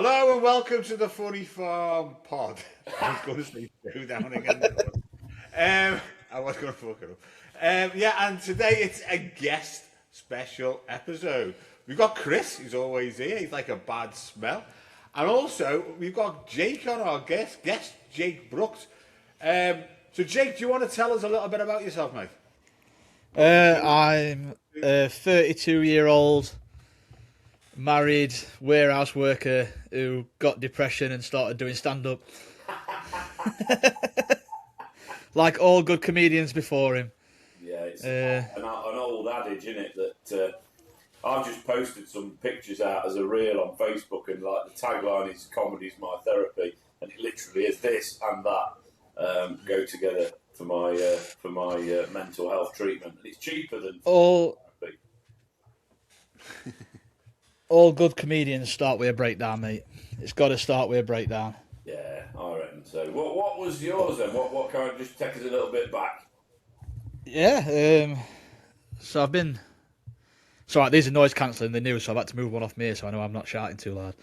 Hello and welcome to the Funnyfarm pod. I was going to say two down again. I was going to fuck it up. Yeah, and today it's a guest special episode. We've got Chris, who's always here. He's like a bad smell. And also, we've got Jake on our guest Jake Brooks. So, Jake, do you want to tell us a little bit about yourself, mate? I'm a 32-year-old married warehouse worker who got depression and started doing stand-up. Like all good comedians before him. Yeah, it's an old adage, isn't it? That I've just posted some pictures out as a reel on Facebook, and like the tagline is "Comedy's my therapy," and it literally is this and that go together for my mental health treatment, and it's cheaper than therapy. All good comedians start with a breakdown, mate. It's got to start with a breakdown. Yeah, I reckon so. What was yours then? What kind of, just take us a little bit back? Yeah, so I've been... So these are noise cancelling, they're new, so I've had to move one off me so I know I'm not shouting too loud.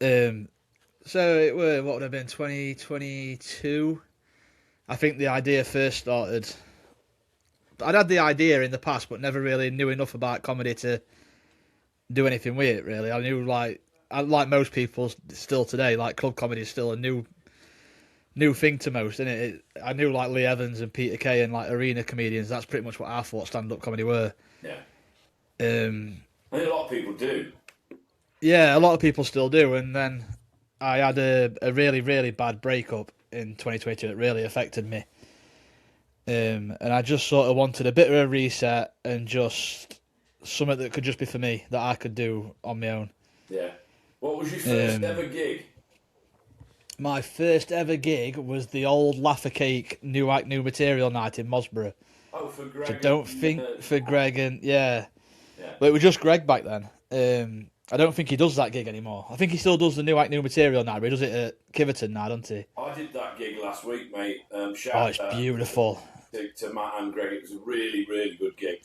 So it were, what would have been, 2022? I think the idea first started... I'd had the idea in the past, but never really knew enough about comedy to do anything with it, really. I knew, like most people still today, like club comedy is still a new thing to most, isn't it? I knew like Lee Evans and Peter Kay and like arena comedians. That's pretty much what I thought stand-up comedy were. Yeah. I think a lot of people do. Yeah, a lot of people still do. And then I had a really, really bad breakup in 2022 that really affected me. And I just sort of wanted a bit of a reset and just something that could just be for me, that I could do on my own. Yeah. What was your first ever gig? My first ever gig was the old Laugh a Cake New Act New Material night in Mosborough. Oh, for Greg. So don't think for Greg and Yeah. But it was just Greg back then. I don't think he does that gig anymore. I think he still does the New Act New Material night, but he does it at Kiverton now, doesn't he? I did that gig last week, mate. It's beautiful. To Matt and Greg. It was a really, really good gig.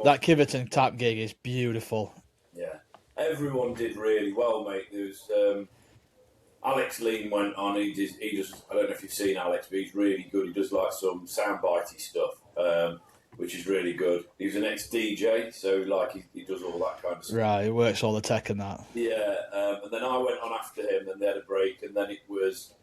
That Kiverton tap gig is beautiful. Yeah. Everyone did really well, mate. There was Alex Lean went on. He does. I don't know if you've seen Alex, but he's really good. He does like some soundbitey stuff, which is really good. He's an ex-DJ, so like he does all that kind of stuff. Right, he works all the tech and that. Yeah, and then I went on after him, and they had a break, and then it was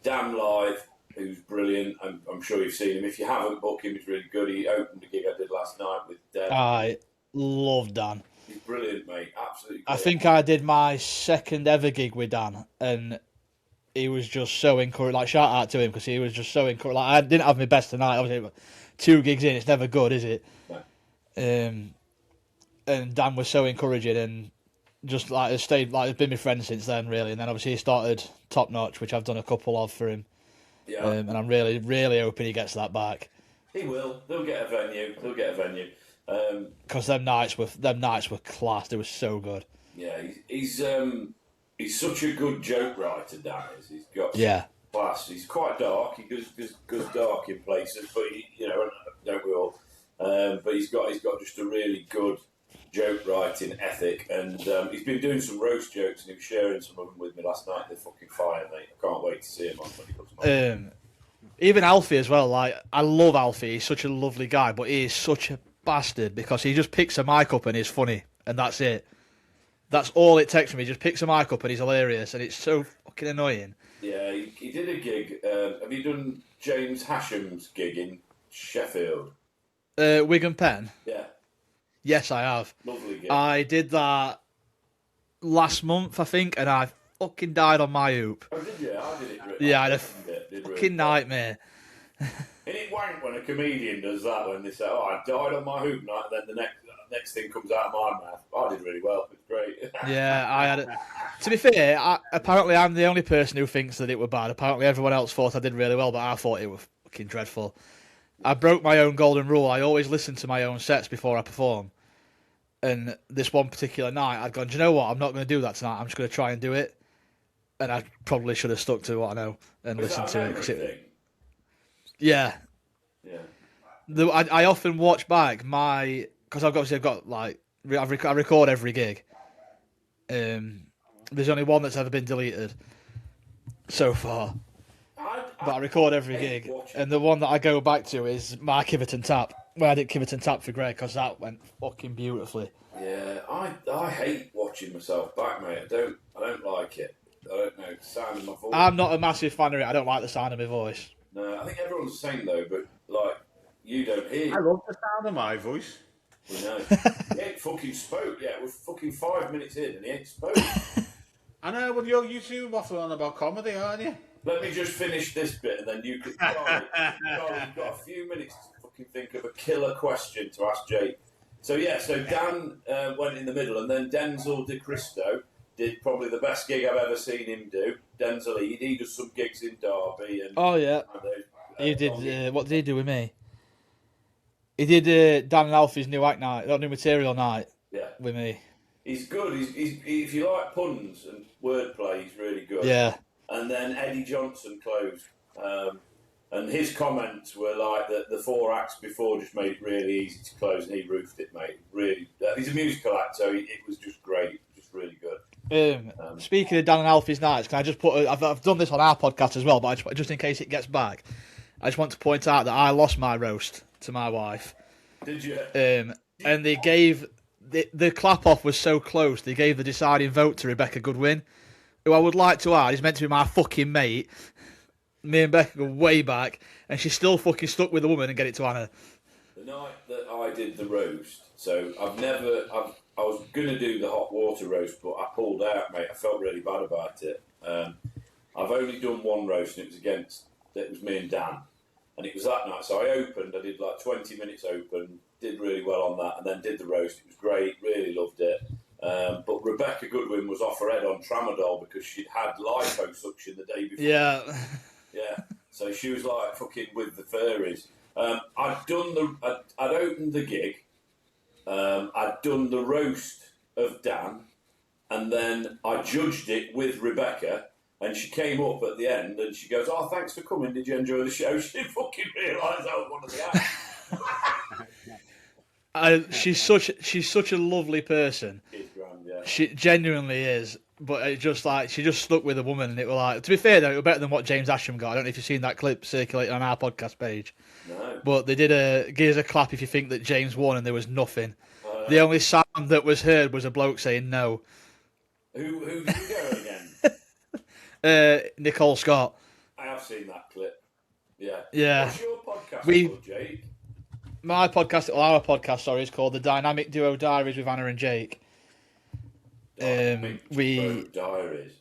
Dan Live, who's brilliant. I'm sure you've seen him. If you haven't, book him. He's really good. He opened the gig I did last night with Dan. I love Dan. He's brilliant, mate. Absolutely brilliant. I think I did my second ever gig with Dan, and he was just so encouraged. Like, shout out to him, because he was just so encouraged. Like, I didn't have my best tonight. Obviously, 2 gigs in, it's never good, is it? No. And Dan was so encouraging, and just like has stayed, like, has been my friend since then, really. And then obviously he started Top Notch, which I've done a couple of for him. Yeah. And I'm really, really hoping he gets that back. He will. They'll get a venue. Because them nights were class. They were so good. Yeah, he's such a good joke writer, Dan is. He's got class. He's quite dark. He goes dark in places, but don't we all? But he's got just a really good joke writing ethic, and he's been doing some roast jokes, and he was sharing some of them with me last night. They're fucking fire, mate. I can't wait to see him on when he comes on. Even Alfie as well. Like, I love Alfie. He's such a lovely guy, but he is such a bastard, because he just picks a mic up and he's funny, and that's it. That's all it takes from me. He just picks a mic up and he's hilarious, and it's so fucking annoying. Yeah, he did a gig. Have you done James Hasham's gig in Sheffield? Wigan Pen? Yeah. Yes, I have. Lovely gig. I did that last month, I think, and I fucking died on my hoop. Oh, did you? I did it. Yeah, I had a fucking nightmare. Isn't it wank when a comedian does that, when they say, "Oh, I died on my hoop night," and then the next thing comes out of my mouth? I did really well. It's great. Yeah, I had it. To be fair, apparently I'm the only person who thinks that it were bad. Apparently everyone else thought I did really well, but I thought it was fucking dreadful. I broke my own golden rule. I always listen to my own sets before I perform. And this one particular night, I'd gone, do you know what? I'm not going to do that tonight. I'm just going to try and do it. And I probably should have stuck to what I know and listened to it. Yeah. I often watch back because I've got like I record every gig, There's only one that's ever been deleted so far. But I record every gig, and the one that I go back to is my Kiverton Tap, where I did Kiverton Tap for Greg, because that went fucking beautifully. Yeah, I hate watching myself back, mate. I don't like it. I don't know the sound of my voice. I'm not a massive fan of it. I don't like the sound of my voice. No, I think everyone's the same though, but like you don't hear. I love the sound of my voice. We know. He ain't fucking spoke yet. We're fucking 5 minutes in, and he ain't spoke. I know, well, you two waffle on about comedy, aren't you? Let me just finish this bit, and then you can. Charlie, you've got a few minutes to fucking think of a killer question to ask Jake. So Dan went in the middle, and then Denzel De Cristo did probably the best gig I've ever seen him do. Denzel, he does some gigs in Derby, and oh yeah, he did. What did he do with me? He did Dan and Alfie's new act night, new material night. Yeah, with me. He's good. He's if you like puns and wordplay, he's really good. Yeah. And then Eddie Johnson closed. And his comments were like that the 4 acts before just made it really easy to close, and he roofed it, mate. Really, he's a musical actor, so it was just great, just really good. Speaking of Dan and Alfie's nights, can I just put? I've done this on our podcast as well, but just in case it gets back, I just want to point out that I lost my roast to my wife. Did you? And they gave the clap off was so close. They gave the deciding vote to Rebecca Goodwin, who I would like to add is meant to be my fucking mate. Me and Becca go way back, and she's still fucking stuck with the woman and get it to Anna. The night that I did the roast, so I was going to do the hot water roast, but I pulled out, mate. I felt really bad about it. I've only done one roast, and it was me and Dan. And it was that night, so I did like 20 minutes open, did really well on that, and then did the roast. It was great, really loved it. But Rebecca Goodwin was off her head on tramadol because she'd had liposuction the day before. Yeah. Yeah, so she was like fucking with the furries. I'd opened the gig. I'd done the roast of Dan, and then I judged it with Rebecca. And she came up at the end, and she goes, "Oh, thanks for coming. Did you enjoy the show?" She didn't fucking realise I was one of the acts. She's such a lovely person. She's grand, yeah. She genuinely is. But it just like she just stuck with the woman, and it was like, to be fair though, it was better than what James Asham got. I don't know if you've seen that clip circulating on our podcast page. No. But they did give us a clap if you think that James won, and there was nothing. The only sound that was heard was a bloke saying no. Who did you go again? Nicole Scott. I have seen that clip. Yeah. Yeah. What's your podcast called, Jake? Our podcast, sorry, is called The Dynamic Duo Diaries with Anna and Jake. Diaries.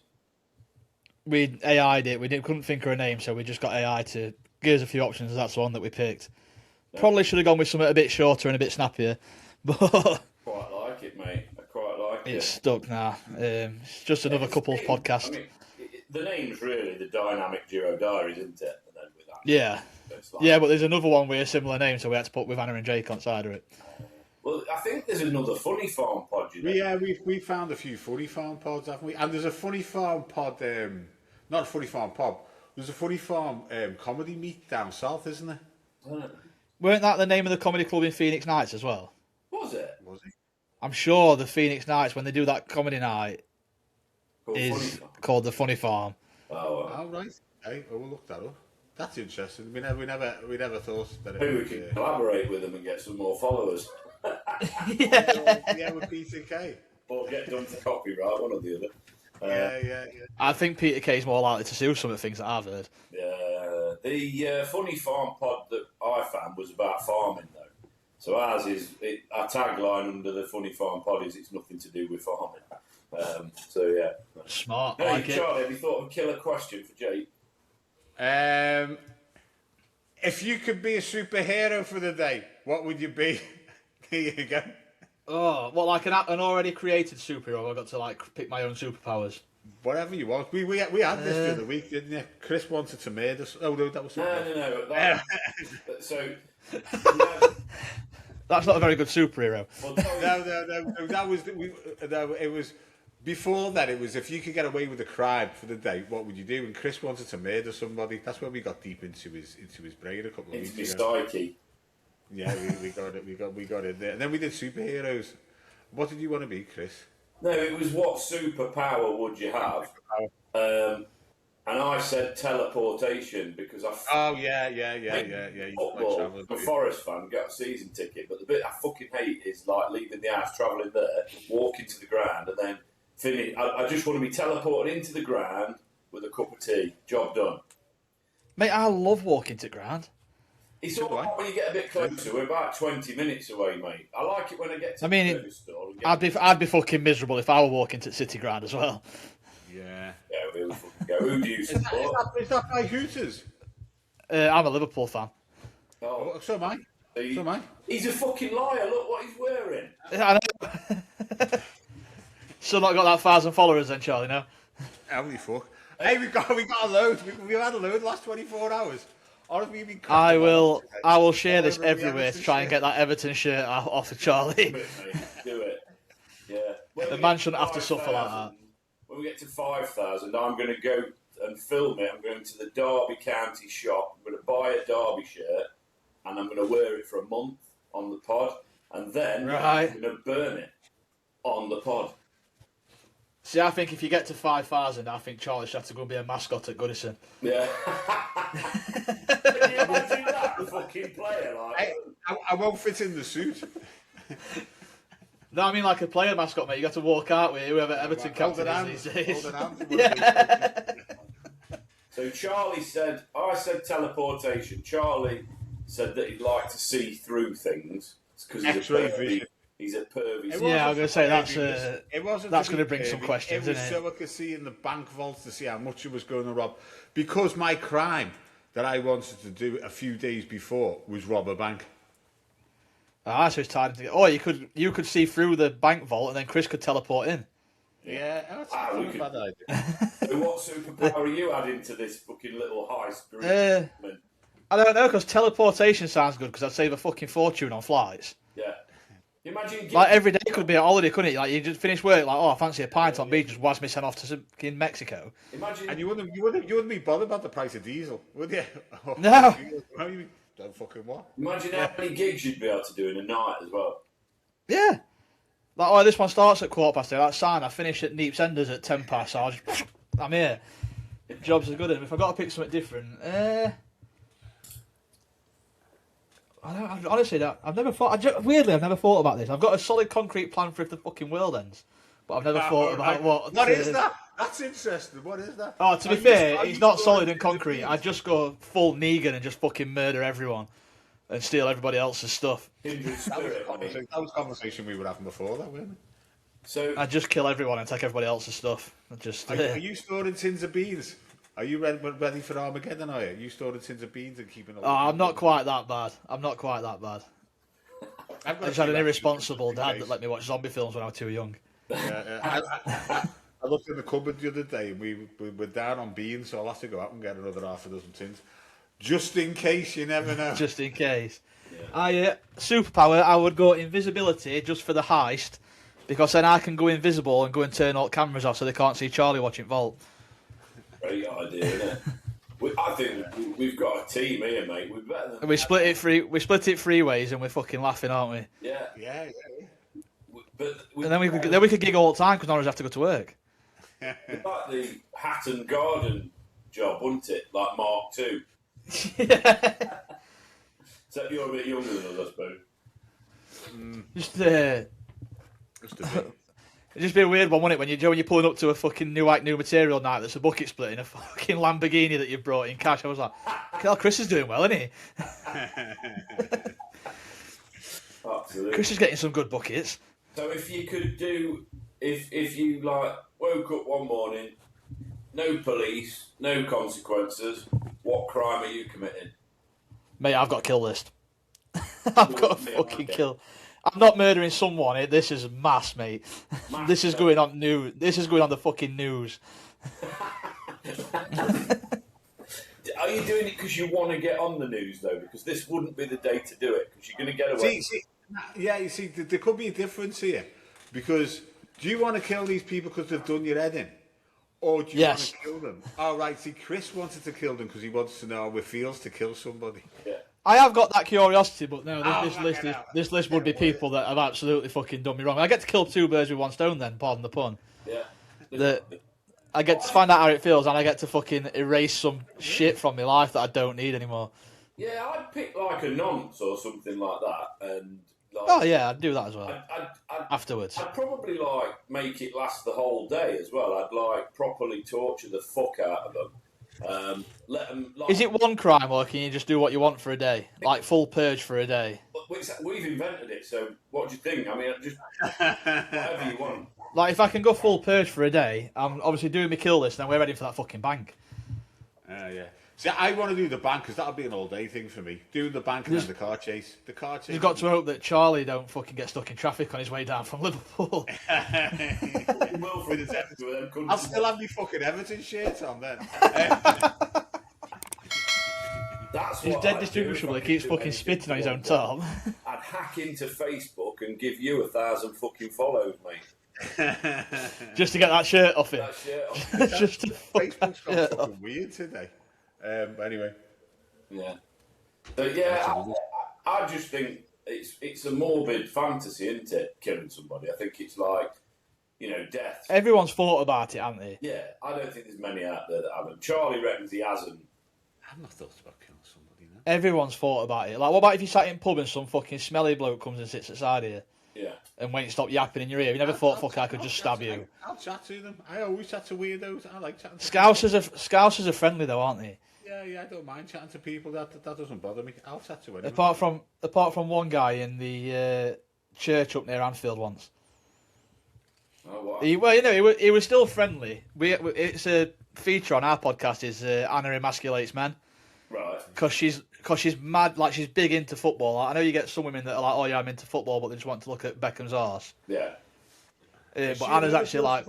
We AI'd it. We couldn't think of a name, so we just got AI to give us a few options. That's the one that we picked. Yeah. Probably should have gone with something a bit shorter and a bit snappier, but quite like it, mate. I quite like it. It's stuck now. It's just another couple's podcast. I mean, the name's really The Dynamic Duo Diaries, isn't it? And then with that, yeah. Yeah, but there's another one with a similar name, so we had to put with Anna and Jake on side of it. Well, I think there's another Funnyfarm pod, you know? Yeah, we found a few Funnyfarm pods, haven't we? And there's a Funnyfarm pod, not a Funnyfarm pod, there's a Funnyfarm comedy meet down south, isn't there? Weren't that the name of the comedy club in Phoenix Nights as well? Was it? I'm sure the Phoenix Nights, when they do that comedy night, is called the Funnyfarm. Oh, right. Hey, we'll look that up. That's interesting. We never thought that. Maybe we could collaborate with them and get some more followers. Yeah, with Peter Kay. Or get done for copyright, one or the other. Yeah. I think Peter Kay's more likely to sue some of the things that I've heard. Yeah, the Funnyfarm pod that I found was about farming, though. So ours is our tagline under the Funnyfarm pod is "It's nothing to do with farming." So yeah, smart. Hey, Charlie, have you thought of a killer question for Jake? If you could be a superhero for the day, what would you be? Here you go. Oh, well, like an already created superhero. I got to like pick my own superpowers. Whatever you want. We had this the other week, didn't you? Chris wanted to murder. Oh no, that was something. No. So that's not a very good superhero. No. That was it was before that. It was if you could get away with a crime for the day, what would you do? And Chris wanted to murder somebody. That's when we got deep into his brain a couple of weeks ago. Into his psyche. Yeah, we got it. We got in there, and then we did superheroes. What did you want to be, Chris? No, it was what superpower would you have? And I said teleportation because Oh yeah. You like football. traveling, I'm a do you? Forest fan, got a season ticket, but the bit I fucking hate is like leaving the house, travelling there, walking to the ground, and then finish. I just want to be teleported into the ground with a cup of tea. Job done. Mate, I love walking to ground. It's all right when you get a bit closer. We're about 20 minutes away, mate. I like it when I get to the burger store. I'd be fucking miserable if I were walking to City Ground as well. Yeah. Yeah, we'll fucking go. Who do you support? Is that by Hooters? I'm a Liverpool fan. Oh, So am I. So am I. he's a fucking liar. Look what he's wearing. I know. Still not got that 1,000 followers then, Charlie, no? Holy fuck. Hey, we got a load. We've had a load the last 24 hours. Or have we been I will share this everywhere to try and get that Everton shirt off of Charlie. Do it, mate. Do it. Yeah. The man shouldn't have to suffer like that. When we get to 5,000, I'm going to go and film it. I'm going to the Derby County shop. I'm going to buy a Derby shirt, and I'm going to wear it for a month on the pod, and then I'm going to burn it on the pod. See, I think if you get to 5,000, I think Charlie should have to go and be a mascot at Goodison. Yeah. Can you imagine that? The fucking player, like. I won't fit in the suit. No, I mean like a player mascot, mate. You got to walk out with whoever Everton captain is these days. So Charlie said, I said teleportation. Charlie said that he'd like to see through things because he's a pervy. Yeah, I'm going to say that's going to bring some It questions, was isn't so I could see in the bank vault to see how much it was going to rob. Because my crime that I wanted to do a few days before was rob a bank. Ah, so it's time to get. Oh, you could see through the bank vault, and then Chris could teleport in. Yeah, that's not a bad idea. So what superpower are you adding to this fucking little heist group? I don't know, because teleportation sounds good, because I'd save a fucking fortune on flights. Yeah. Imagine like every day could be a holiday, couldn't it? Like you just finish work, like I fancy a pint on beach, just was me sent off to in Mexico. Imagine, and you wouldn't be bothered about the price of diesel, would you? No. Don't fucking what? Imagine how many gigs you'd be able to do in a night as well. Yeah. Like, this one starts at 8:15. That's fine. I finish at Neep's Enders at 10 past. So I'm here. Jobs are good. If I've got to pick something different, honestly, I've never thought. Weirdly, I've never thought about this. I've got a solid concrete plan for if the fucking world ends, but I've never thought about what. What is that? That's interesting. What is that? Oh, to be fair, it's not solid and concrete. I just go full Negan and just fucking murder everyone and steal everybody else's stuff. That was a conversation we were having before, that wasn't it? So I just kill everyone and take everybody else's stuff. Are you storing tins of beans? Are you ready for Armageddon? Are you storing tins of beans and keeping? I'm not quite that bad. I just had an irresponsible dad that let me watch zombie films when I was too young. I looked in the cupboard the other day and we were down on beans, so I'll have to go out and get another half a dozen tins. Just in case, you never know. Just in case. Yeah. Superpower, I would go invisibility just for the heist, because then I can go invisible and go and turn all cameras off so they can't see Charlie watching Vault. Great idea, isn't it? I think we've got a team here, mate. We're better than we split it three ways, and we're fucking laughing, aren't we? Yeah. And then we could gig all the time because none of us have to go to work. It's like the Hatton Garden job, wouldn't it? Like Mark II. Yeah. So you're a bit younger than us, I suppose. Just it'd just be a weird one, wouldn't it? When you're pulling up to a fucking new material night that's a bucket split in a fucking Lamborghini that you've brought in cash. I was like, hell, Chris is doing well, isn't he? Absolutely. Chris is getting some good buckets. So if you could do, if you like woke up one morning, no police, no consequences, what crime are you committing? Mate, I've got a kill list. I've got a fucking kill. I'm not murdering someone. This is mass, mate. This is going on news. This is going on the fucking news. Are you doing it because you want to get on the news, though? Because this wouldn't be the day to do it, because you're going to get away. You see, there could be a difference here. Because do you want to kill these people because they've done your head in? Or do you want to kill them? Oh, right. See, Chris wanted to kill them because he wants to know how it feels to kill somebody. Yeah. I have got that curiosity, but no, this fucking list hell. this list would be people that have absolutely fucking done me wrong. I get to kill two birds with one stone. Then, pardon the pun. Yeah. I get to find out how it feels, and I get to fucking erase some shit from my life that I don't need anymore. Yeah, I'd pick like a nonce or something like that, and like, Oh yeah, I'd do that as well. I'd Afterwards. I'd probably like make it last the whole day as well. I'd like properly torture the fuck out of them. Let them. Like, Is it one crime, or can you just do what you want for a day, like full purge for a day? We've invented it, so what do you think? I mean, just whatever you want. Like, if I can go full purge for a day, I'm obviously doing my kill list, and then we're ready for that fucking bank. Yeah. See, I want to do the bank because that'll be an all-day thing for me. Doing the bank and then the car chase. The car chase. You've got to hope that Charlie don't fucking get stuck in traffic on his way down from Liverpool. I'll still have my fucking Everton shirt on then. That's He's what dead I'd distributable. do He if I keeps could do fucking anything spitting on his for own one top. day. I'd hack into Facebook and give you 1,000 fucking follows, mate. Just to get that shirt off him. That shirt off. Just to Facebook's got fucking weird today. Anyway. Yeah. But yeah, I just think it's a morbid fantasy, isn't it? Killing somebody. I think it's like, death. Everyone's thought about it, haven't they? Yeah, I don't think there's many out there that haven't. Charlie reckons he hasn't. I've not thought about killing somebody now. Everyone's thought about it. Like, what about if you sat in pub and some fucking smelly bloke comes and sits aside of you? Yeah. And when you stop yapping in your ear, you never thought, fuck, I could just stab you. I'll chat to them. I always chat to weirdos. I like chatting to Scousers are friendly though, aren't they? Yeah, I don't mind chatting to people. That doesn't bother me. I'll chat to anyone. Apart from one guy in the church up near Anfield once. Oh, what? He was still friendly. It's a feature on our podcast. Is Anna emasculates men? Right. Because she's mad, like she's big into football. Like, I know you get some women that are like, oh yeah, I'm into football, but they just want to look at Beckham's arse. Yeah. But Anna's actually like,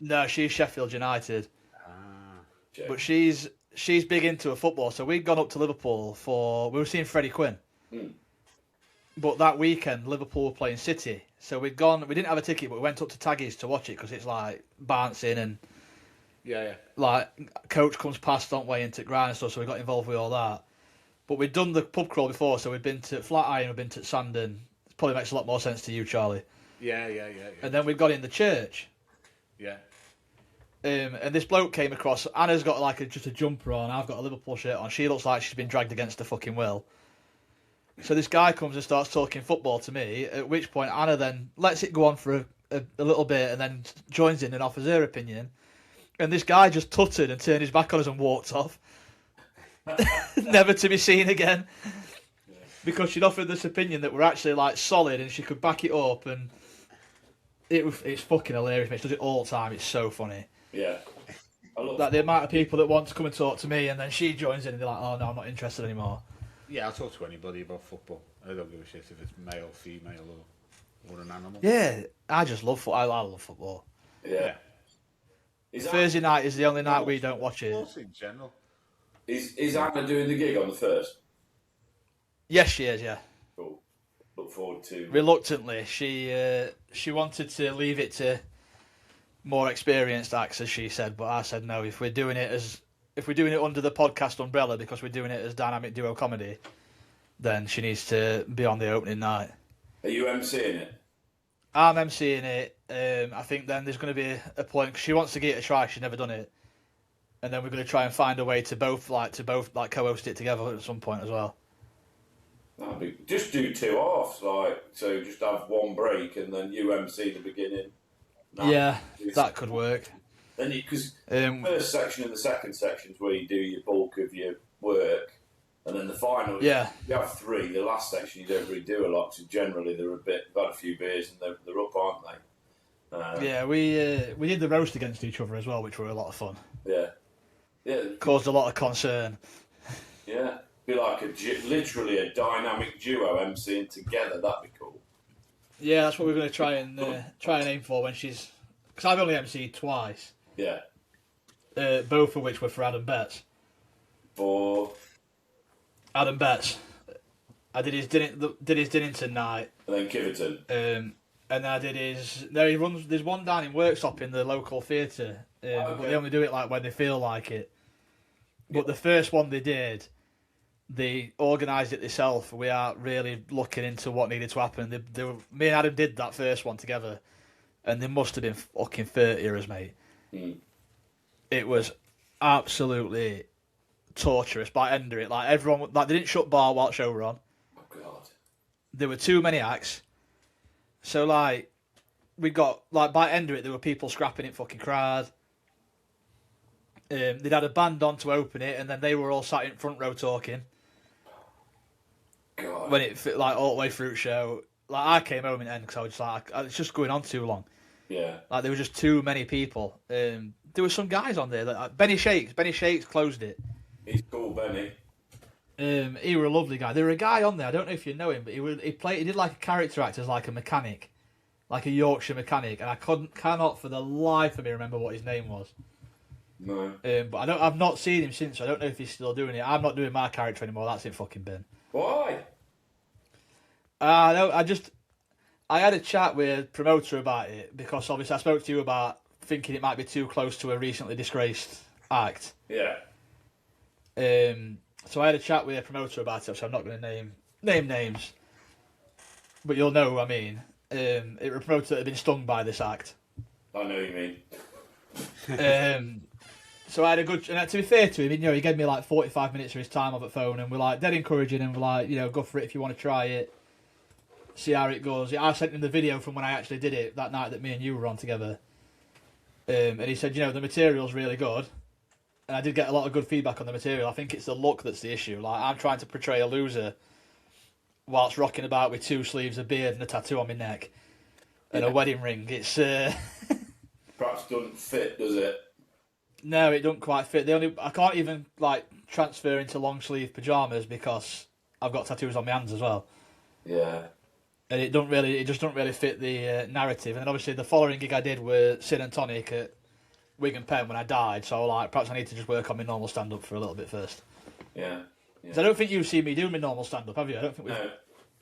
no, she's Sheffield United. But she's big into her football. So we'd gone up to Liverpool we were seeing Freddie Quinn. But that weekend, Liverpool were playing City. So we didn't have a ticket, but we went up to Taggies to watch it because it's like bouncing and like coach comes past, don't we, into ground and stuff. So we got involved with all that. But we'd done the pub crawl before, so we'd been to Flatiron, we'd been to Sandon. It probably makes a lot more sense to you, Charlie. Yeah. And then we got in the church. Yeah. And this bloke came across. Anna's got like just a jumper on. I've got a Liverpool shirt on. She looks like she's been dragged against her fucking will. So this guy comes and starts talking football to me. At which point Anna then lets it go on for a little bit and then joins in and offers her opinion. And this guy just tutted and turned his back on us and walked off, never to be seen again. Because she'd offered this opinion that were actually like solid and she could back it up, and it's fucking hilarious. Mate. She does it all the time. It's so funny. Yeah. Like the amount of people that want to come and talk to me, and then she joins in and they're like, "Oh no, I'm not interested anymore." Yeah, I'll talk to anybody about football. I don't give a shit if it's male, female, or an animal. Yeah, I just love football. I love football. Yeah. Thursday night is the only night we don't watch it. In general. Is Anna doing the gig on the 1st? Yes, she is. Yeah. Cool. Look forward to. Reluctantly, she wanted to leave it to more experienced acts, as she said, but I said no. If we're doing it under the podcast umbrella because we're doing it as dynamic duo comedy, then she needs to be on the opening night. Are you emceeing it? I'm emceeing it. I think then there's going to be a point, 'cause she wants to give it a try. She's never done it, and then we're going to try and find a way to both co-host it together at some point as well. Just do 2 halves, so just have one break and then you MC the beginning. Yeah, that could work. Then because the first section and the second section is where you do your bulk of your work, and then the final. Yeah, you have 3. The last section you don't really do a lot. So generally they're they've had a few beers and they're up, aren't they? Yeah, we did the roast against each other as well, which were a lot of fun. Yeah. Caused a lot of concern. Yeah, be like literally a dynamic duo MCing together. That'd be cool. Yeah, that's what we're going to try and aim for when she's. Because I've only MC'd twice. Yeah. Both of which were for Adam Betts. For Adam Betts. I did his Dinnington night. And then Kiverton. And then I did his. No, he runs. There's one down in Worksop in the local theatre. But they only do it like when they feel like it. But the first one they did, they organised it themselves. We are really looking into what needed to happen. Me and Adam did that first one together, and there must have been fucking 30 of us, mate. Mm. It was absolutely torturous by the end of it. Like everyone, like they didn't shut bar while the show were on. Oh God. There were too many acts, so like we got like by the end of it, there were people scrapping it fucking crowd. They'd had a band on to open it, and then they were all sat in front row talking. God. When it fit like all the way through the show, like I came home in the end because I was just like, it's just going on too long. Yeah. Like there were just too many people. There were some guys on there. Like, Benny Shakes closed it. He's cool, Benny. He were a lovely guy. There were a guy on there. I don't know if you know him, but he did like a character actor as like a mechanic, like a Yorkshire mechanic, and I cannot for the life of me remember what his name was. No. But I've not seen him since. So I don't know if he's still doing it. I'm not doing my character anymore. That's in fucking bin. Why? No, I had a chat with a promoter about it because obviously I spoke to you about thinking it might be too close to a recently disgraced act. Yeah. So I had a chat with a promoter about it, so I'm not going to name names, but you'll know who I mean. It was a promoter that had been stung by this act. I know you mean. So I had a good, and to be fair to him, he gave me like 45 minutes of his time off the phone, and we're like dead encouraging, and we're like, go for it if you want to try it, see how it goes. I sent him the video from when I actually did it that night that me and you were on together, and he said, the material's really good, and I did get a lot of good feedback on the material. I think it's the look that's the issue. Like I'm trying to portray a loser whilst rocking about with 2 sleeves, a beard, and a tattoo on my neck, and a wedding ring. It's Perhaps doesn't fit, does it? No, it don't quite fit. I can't even like transfer into long sleeve pajamas because I've got tattoos on my hands as well. Yeah. And it just don't really fit the narrative. And then obviously the following gig I did were Sin and Tonic at Wigan Pen when I died. So like perhaps I need to just work on my normal stand up for a little bit first. Yeah. Because I don't think you've seen me do my normal stand up, have you? I don't think No,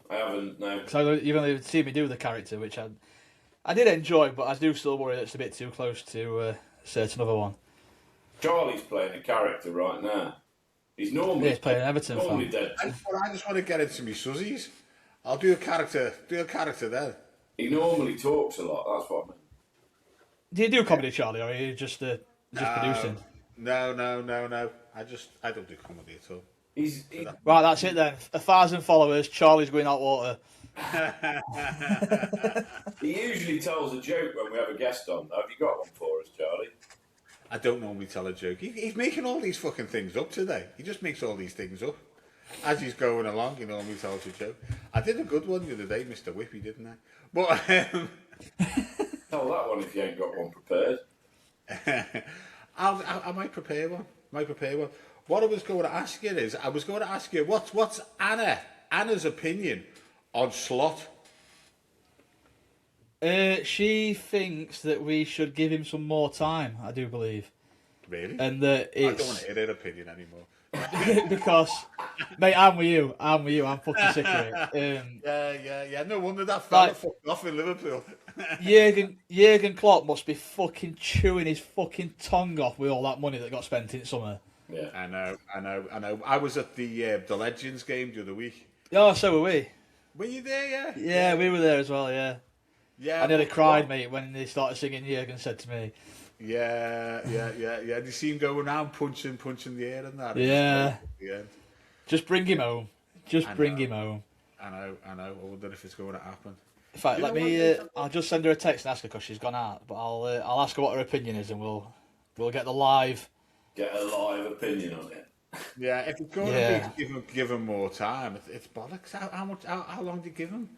I haven't. No. So you've only seen me do the character, which I did enjoy, but I do still worry that it's a bit too close to a certain other one. Charlie's playing a character right now. He's normally he's playing Everton. Normally dead. I just want to get into me suzzies. I'll do a character then. He normally talks a lot. That's what I mean. Do you do comedy, Charlie, or are you just producing? No. I don't do comedy at all. Right, that's it then. 1,000 followers. Charlie's going out water. He usually tells a joke when we have a guest on. Have you got one for us, Charlie? I don't normally tell a joke. He's making all these fucking things up today. He just makes all these things up. As he's going along, he normally tells a joke. I did a good one the other day, Mr. Whippy, didn't I? But Tell that one if you ain't got one prepared. I might prepare one. What I was going to ask you is, what's Anna's opinion on Slot? She thinks that we should give him some more time, I do believe. Really? And that it's... I don't want to hear her opinion anymore. Because, mate, I'm with you. I'm fucking sick of it. Yeah. No wonder that fella fucked off in Liverpool. Jurgen Klopp must be fucking chewing his fucking tongue off with all that money that got spent in summer. Yeah. I know. I was at the Legends game the other week. Oh, so were we. Were you there, yeah? Yeah, we were there as well, yeah. Yeah. I nearly cried, mate, when they started singing Jurgen said to me. Yeah. They seem going around punching the air and that. Yeah. Just bring him home. Bring him home. I know. I wonder if it's going to happen. In fact, I'll just send her a text and ask her because she's gone out. But I'll ask her what her opinion is, and we'll get the live. Get a live opinion on it. Yeah, if it's going to be give him more time, it's bollocks. How long do you give him?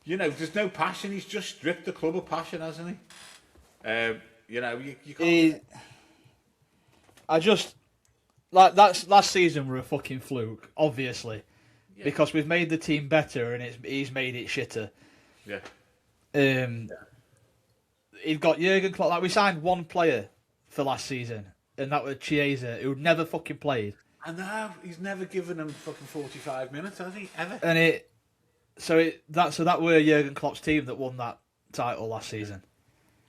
There's no passion. He's just stripped the club of passion, hasn't he? You can't. I just like that's last season were a fucking fluke, obviously, because we've made the team better and he's made it shitter. Yeah. He's got Jurgen Klopp. Like we signed one player for last season, and that was Chiesa, who never fucking played. I know he's never given him fucking 45 minutes, has he? Ever? And that were Jurgen Klopp's team that won that title last season.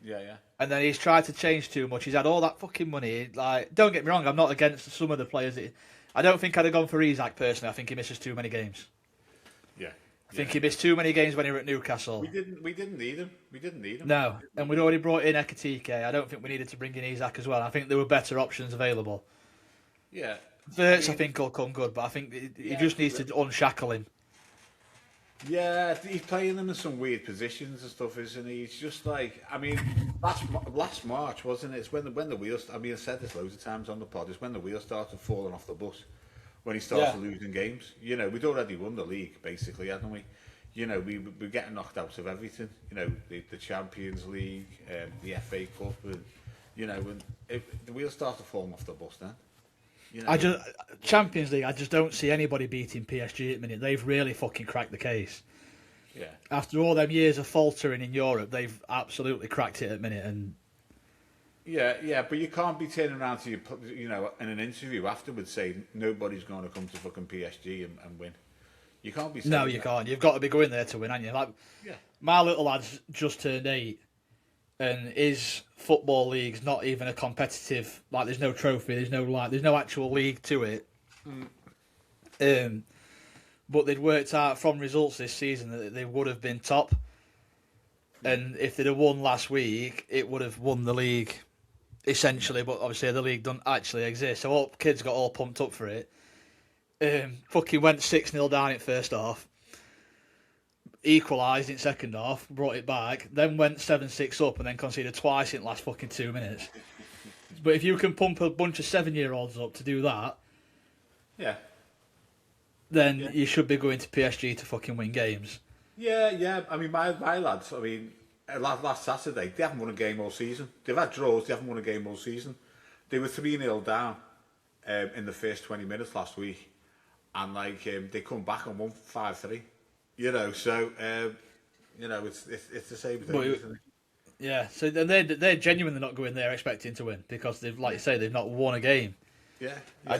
Yeah. And then he's tried to change too much. He's had all that fucking money. Like, don't get me wrong, I'm not against some of the players. I don't think I'd have gone for Isak personally. I think he misses too many games. Yeah. I think he missed too many games when he were at Newcastle. We didn't need him. We didn't need him. No, and we'd already brought in Ekatike. I don't think we needed to bring in Isak as well. I think there were better options available. Yeah. Verts, I think, will come good, but I think he just needs to unshackle him. Yeah, he's playing them in some weird positions and stuff, isn't he? He's just like, I mean, last March, wasn't it? It's when the wheels. I mean, I said this loads of times on the pod. It's when the wheels started falling off the bus, when he started losing games. You know, we'd already won the league, basically, hadn't we? You know, we were getting knocked out of everything. You know, the Champions League, the FA Cup, and you know, the wheels started falling off the bus then. You know, Champions League. I just don't see anybody beating PSG at the minute. They've really fucking cracked the case. Yeah. After all them years of faltering in Europe, they've absolutely cracked it at the minute. And yeah, but you can't be turning around to you know, in an interview afterwards saying nobody's going to come to fucking PSG and win. You can't be saying no, you can't. You've got to be going there to win, haven't you? Like, my little lad's just turned 8, and his football league's not even a competitive. Like, there's no trophy. There's no actual league to it. But they'd worked out from results this season that they would have been top, and if they'd have won last week, it would have won the league, essentially. But obviously, the league doesn't actually exist, so all kids got all pumped up for it. Fucking went 6-0 down in first half, equalised in second half, brought it back, then went 7-6 up, and then conceded twice in the last fucking 2 minutes. But if you can pump a bunch of 7-year-olds up to do that, then you should be going to PSG to fucking win games. Yeah. I mean, my lads. I mean, last Saturday they haven't won a game all season. They've had draws. They haven't won a game all season. They were 3-0 down in the first 20 minutes last week. And like they come back and won 5-3, you know. So you know, it's the same thing, isn't it? Yeah. So they're genuinely not going there expecting to win because they've, like you say, they've not won a game. Yeah. I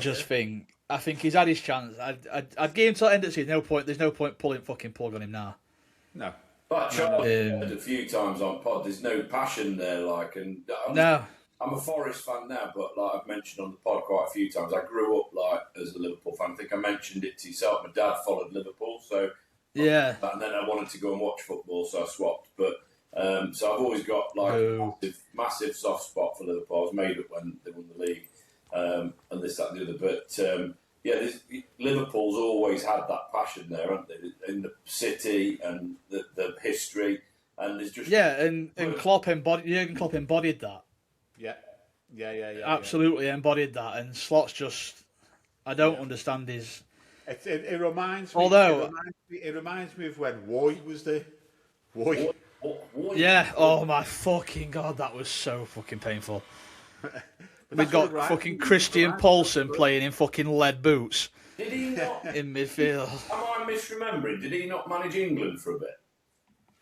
think he's had his chance. I'd give him till the end of the season. There's no point pulling fucking plug on him now. No. But Charlie said a few times on pod, there's no passion there. Like, and I'm a Forest fan now, but like I've mentioned on the pod quite a few times, I grew up like as a Liverpool fan. I think I mentioned it to yourself. My dad followed Liverpool, so and then I wanted to go and watch football, so I swapped. But so I've always got like a massive soft spot for Liverpool. I was made up when they won the league, and this, that, and the other. But Liverpool's always had that passion there, haven't they? In the city and the history, and there's just and Klopp Jurgen Klopp embodied that. Yeah. Absolutely embodied that, and Slot's just, I don't understand his. It reminds me. Although it reminds me of when Roy was there. Roy. Yeah. Oh my fucking god, that was so fucking painful. We got fucking Christian Poulsen playing in fucking lead boots. Did he not in midfield? Am I misremembering? Did he not manage England for a bit?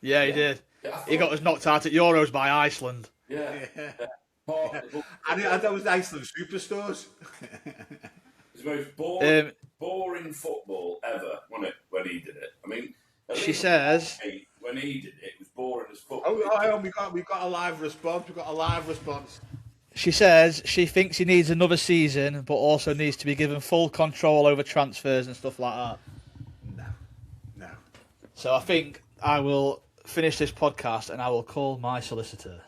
Yeah, he did. He got us knocked out at Euros by Iceland. Yeah. And that was Iceland Superstores. It's the most boring football ever, wasn't it, when he did it? I mean, she says when he did it, it was boring as fuck. We got a live response. She says she thinks he needs another season, but also needs to be given full control over transfers and stuff like that. No. So I think I will finish this podcast and I will call my solicitor.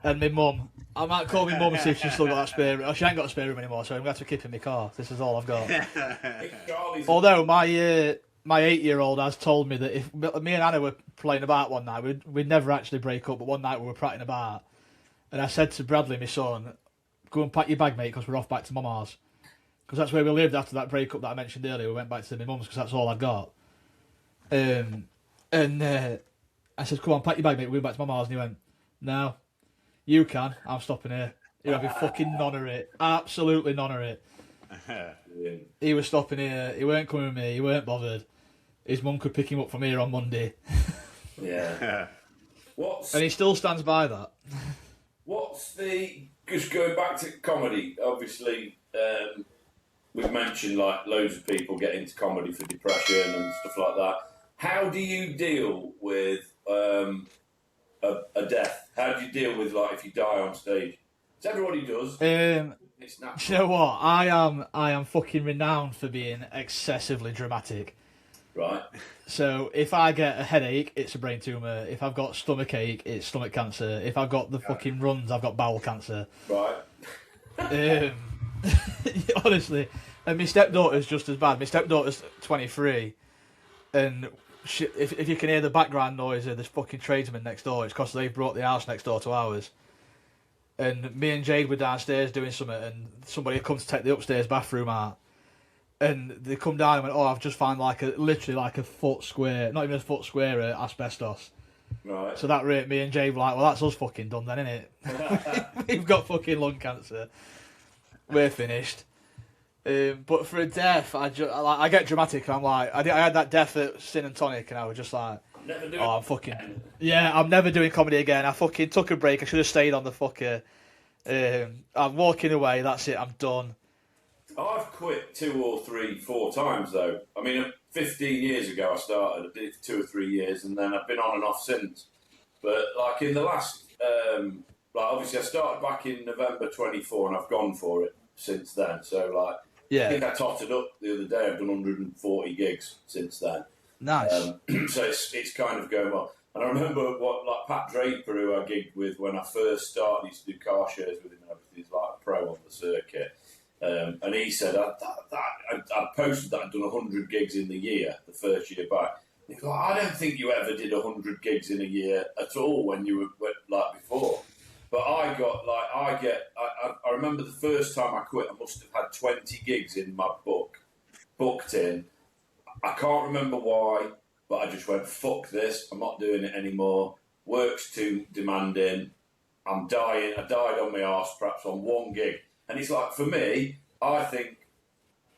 And my mum. I might call my mum and see if she's still got that spare room. Oh, she ain't got a spare room anymore, so I'm going to have to keep in my car. This is all I've got. Although my 8-year-old has told me that if me and Anna were playing about one night, we'd never actually break up, but one night we were prattling about. And I said to Bradley, my son, go and pack your bag, mate, because we're off back to Mama's. Because that's where we lived after that breakup that I mentioned earlier. We went back to my mum's because that's all I'd got. And I said, come on, pack your bag, mate, we're going back to Mama's. And he went, no, you can. I'm stopping here. He'll have a fucking none of it. Absolutely none of it. He was stopping here. He weren't coming with me. He weren't bothered. His mum could pick him up from here on Monday. Yeah. And he still stands by that. Just going back to comedy, obviously, we've mentioned like loads of people get into comedy for depression and stuff like that. How do you deal with a death? How do you deal with like if you die on stage? Everybody does. It's natural. Do you know what? I am fucking renowned for being excessively dramatic. Right. So if I get a headache, it's a brain tumour. If I've got stomach ache, it's stomach cancer. If I've got the fucking runs, I've got bowel cancer. Right. Honestly, and my stepdaughter's just as bad. My stepdaughter's 23, and if you can hear the background noise of this fucking tradesman next door, it's because they've brought the house next door to ours. And me and Jade were downstairs doing something, and somebody had come to take the upstairs bathroom out. And they come down and went, "Oh, I've just found literally like a foot square, not even a foot square, asbestos." Right. So that rate, me and Jade were like, "Well, that's us fucking done then, innit? We've got fucking lung cancer. We're finished." But for a death, I get dramatic. I'm like, I had that death at Sin and Tonic, and I was just like, "Oh, I'm never doing comedy again." I fucking took a break. I should have stayed on the fucker. I'm walking away. That's it. I'm done. I've quit 2 or 3, 4 times though. I mean, 15 years ago I started. I did it for 2 or 3 years, and then I've been on and off since. But like in the last, obviously I started back in November 24, and I've gone for it since then. So like, I think I totted up the other day. I've done 140 gigs since then. Nice. So it's kind of going well. And I remember like Pat Draper, who I gigged with when I first started, used to do car shows with him and everything. He's like a pro on the circuit. And he said, I posted that I'd done 100 gigs in the year, the first year back. And he goes, I don't think you ever did 100 gigs in a year at all when you were like before. But I remember the first time I quit, I must have had 20 gigs in my booked in. I can't remember why, but I just went, fuck this, I'm not doing it anymore. Work's too demanding. I'm dying. I died on my arse perhaps on one gig. And it's like, for me, I think,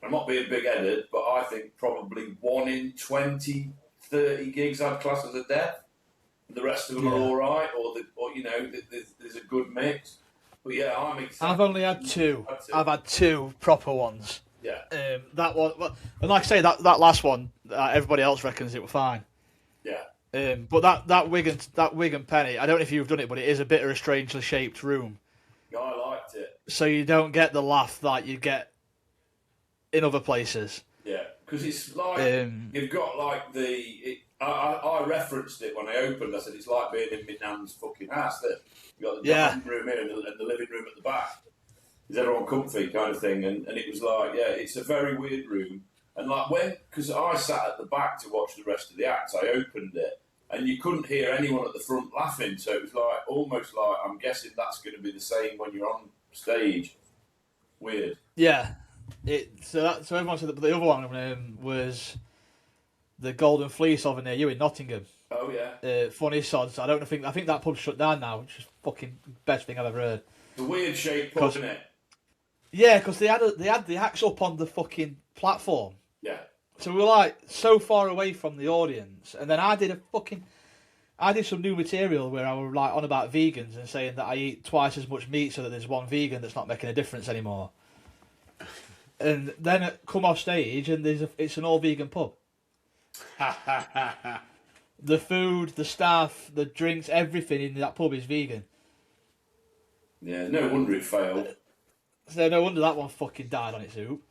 I'm not being big-headed, but I think probably 1 in 20, 30 gigs I'd class as a death. The rest of them are all right, or there's a good mix. But yeah, I'm excited. I've only had 2. I've had 2 proper ones. Yeah. That one, and like I say, that last one, everybody else reckons it was fine. Yeah. But that wig and penny, I don't know if you've done it, but it is a bit of a strangely shaped room. Yeah, I liked it. So you don't get the laugh that you get in other places. Yeah, because it's like you've got like I referenced it when I opened. I said it's like being in my nan's fucking house. There, you got the dining room here and the living room at the back. Is everyone comfy kind of thing? And it was like, yeah, it's a very weird room. And like because I sat at the back to watch the rest of the acts, I opened it. And you couldn't hear anyone at the front laughing, so it was like almost like I'm guessing that's going to be the same when you're on stage. Weird. Yeah. So everyone said that, but the other one was the Golden Fleece over near you in Nottingham. Oh yeah. Funny sods. I think that pub's shut down now, which is fucking best thing I've ever heard. The weird shaped pub, isn't it? Yeah, because they had the acts up on the fucking platform. Yeah. So we were like so far away from the audience, and then I did some new material where I was like on about vegans and saying that I eat twice as much meat so that there's one vegan that's not making a difference anymore. And then I come off stage and it's an all vegan pub. The food, the staff, the drinks, everything in that pub is vegan. Yeah, no wonder it failed. So no wonder that one fucking died on its hoop.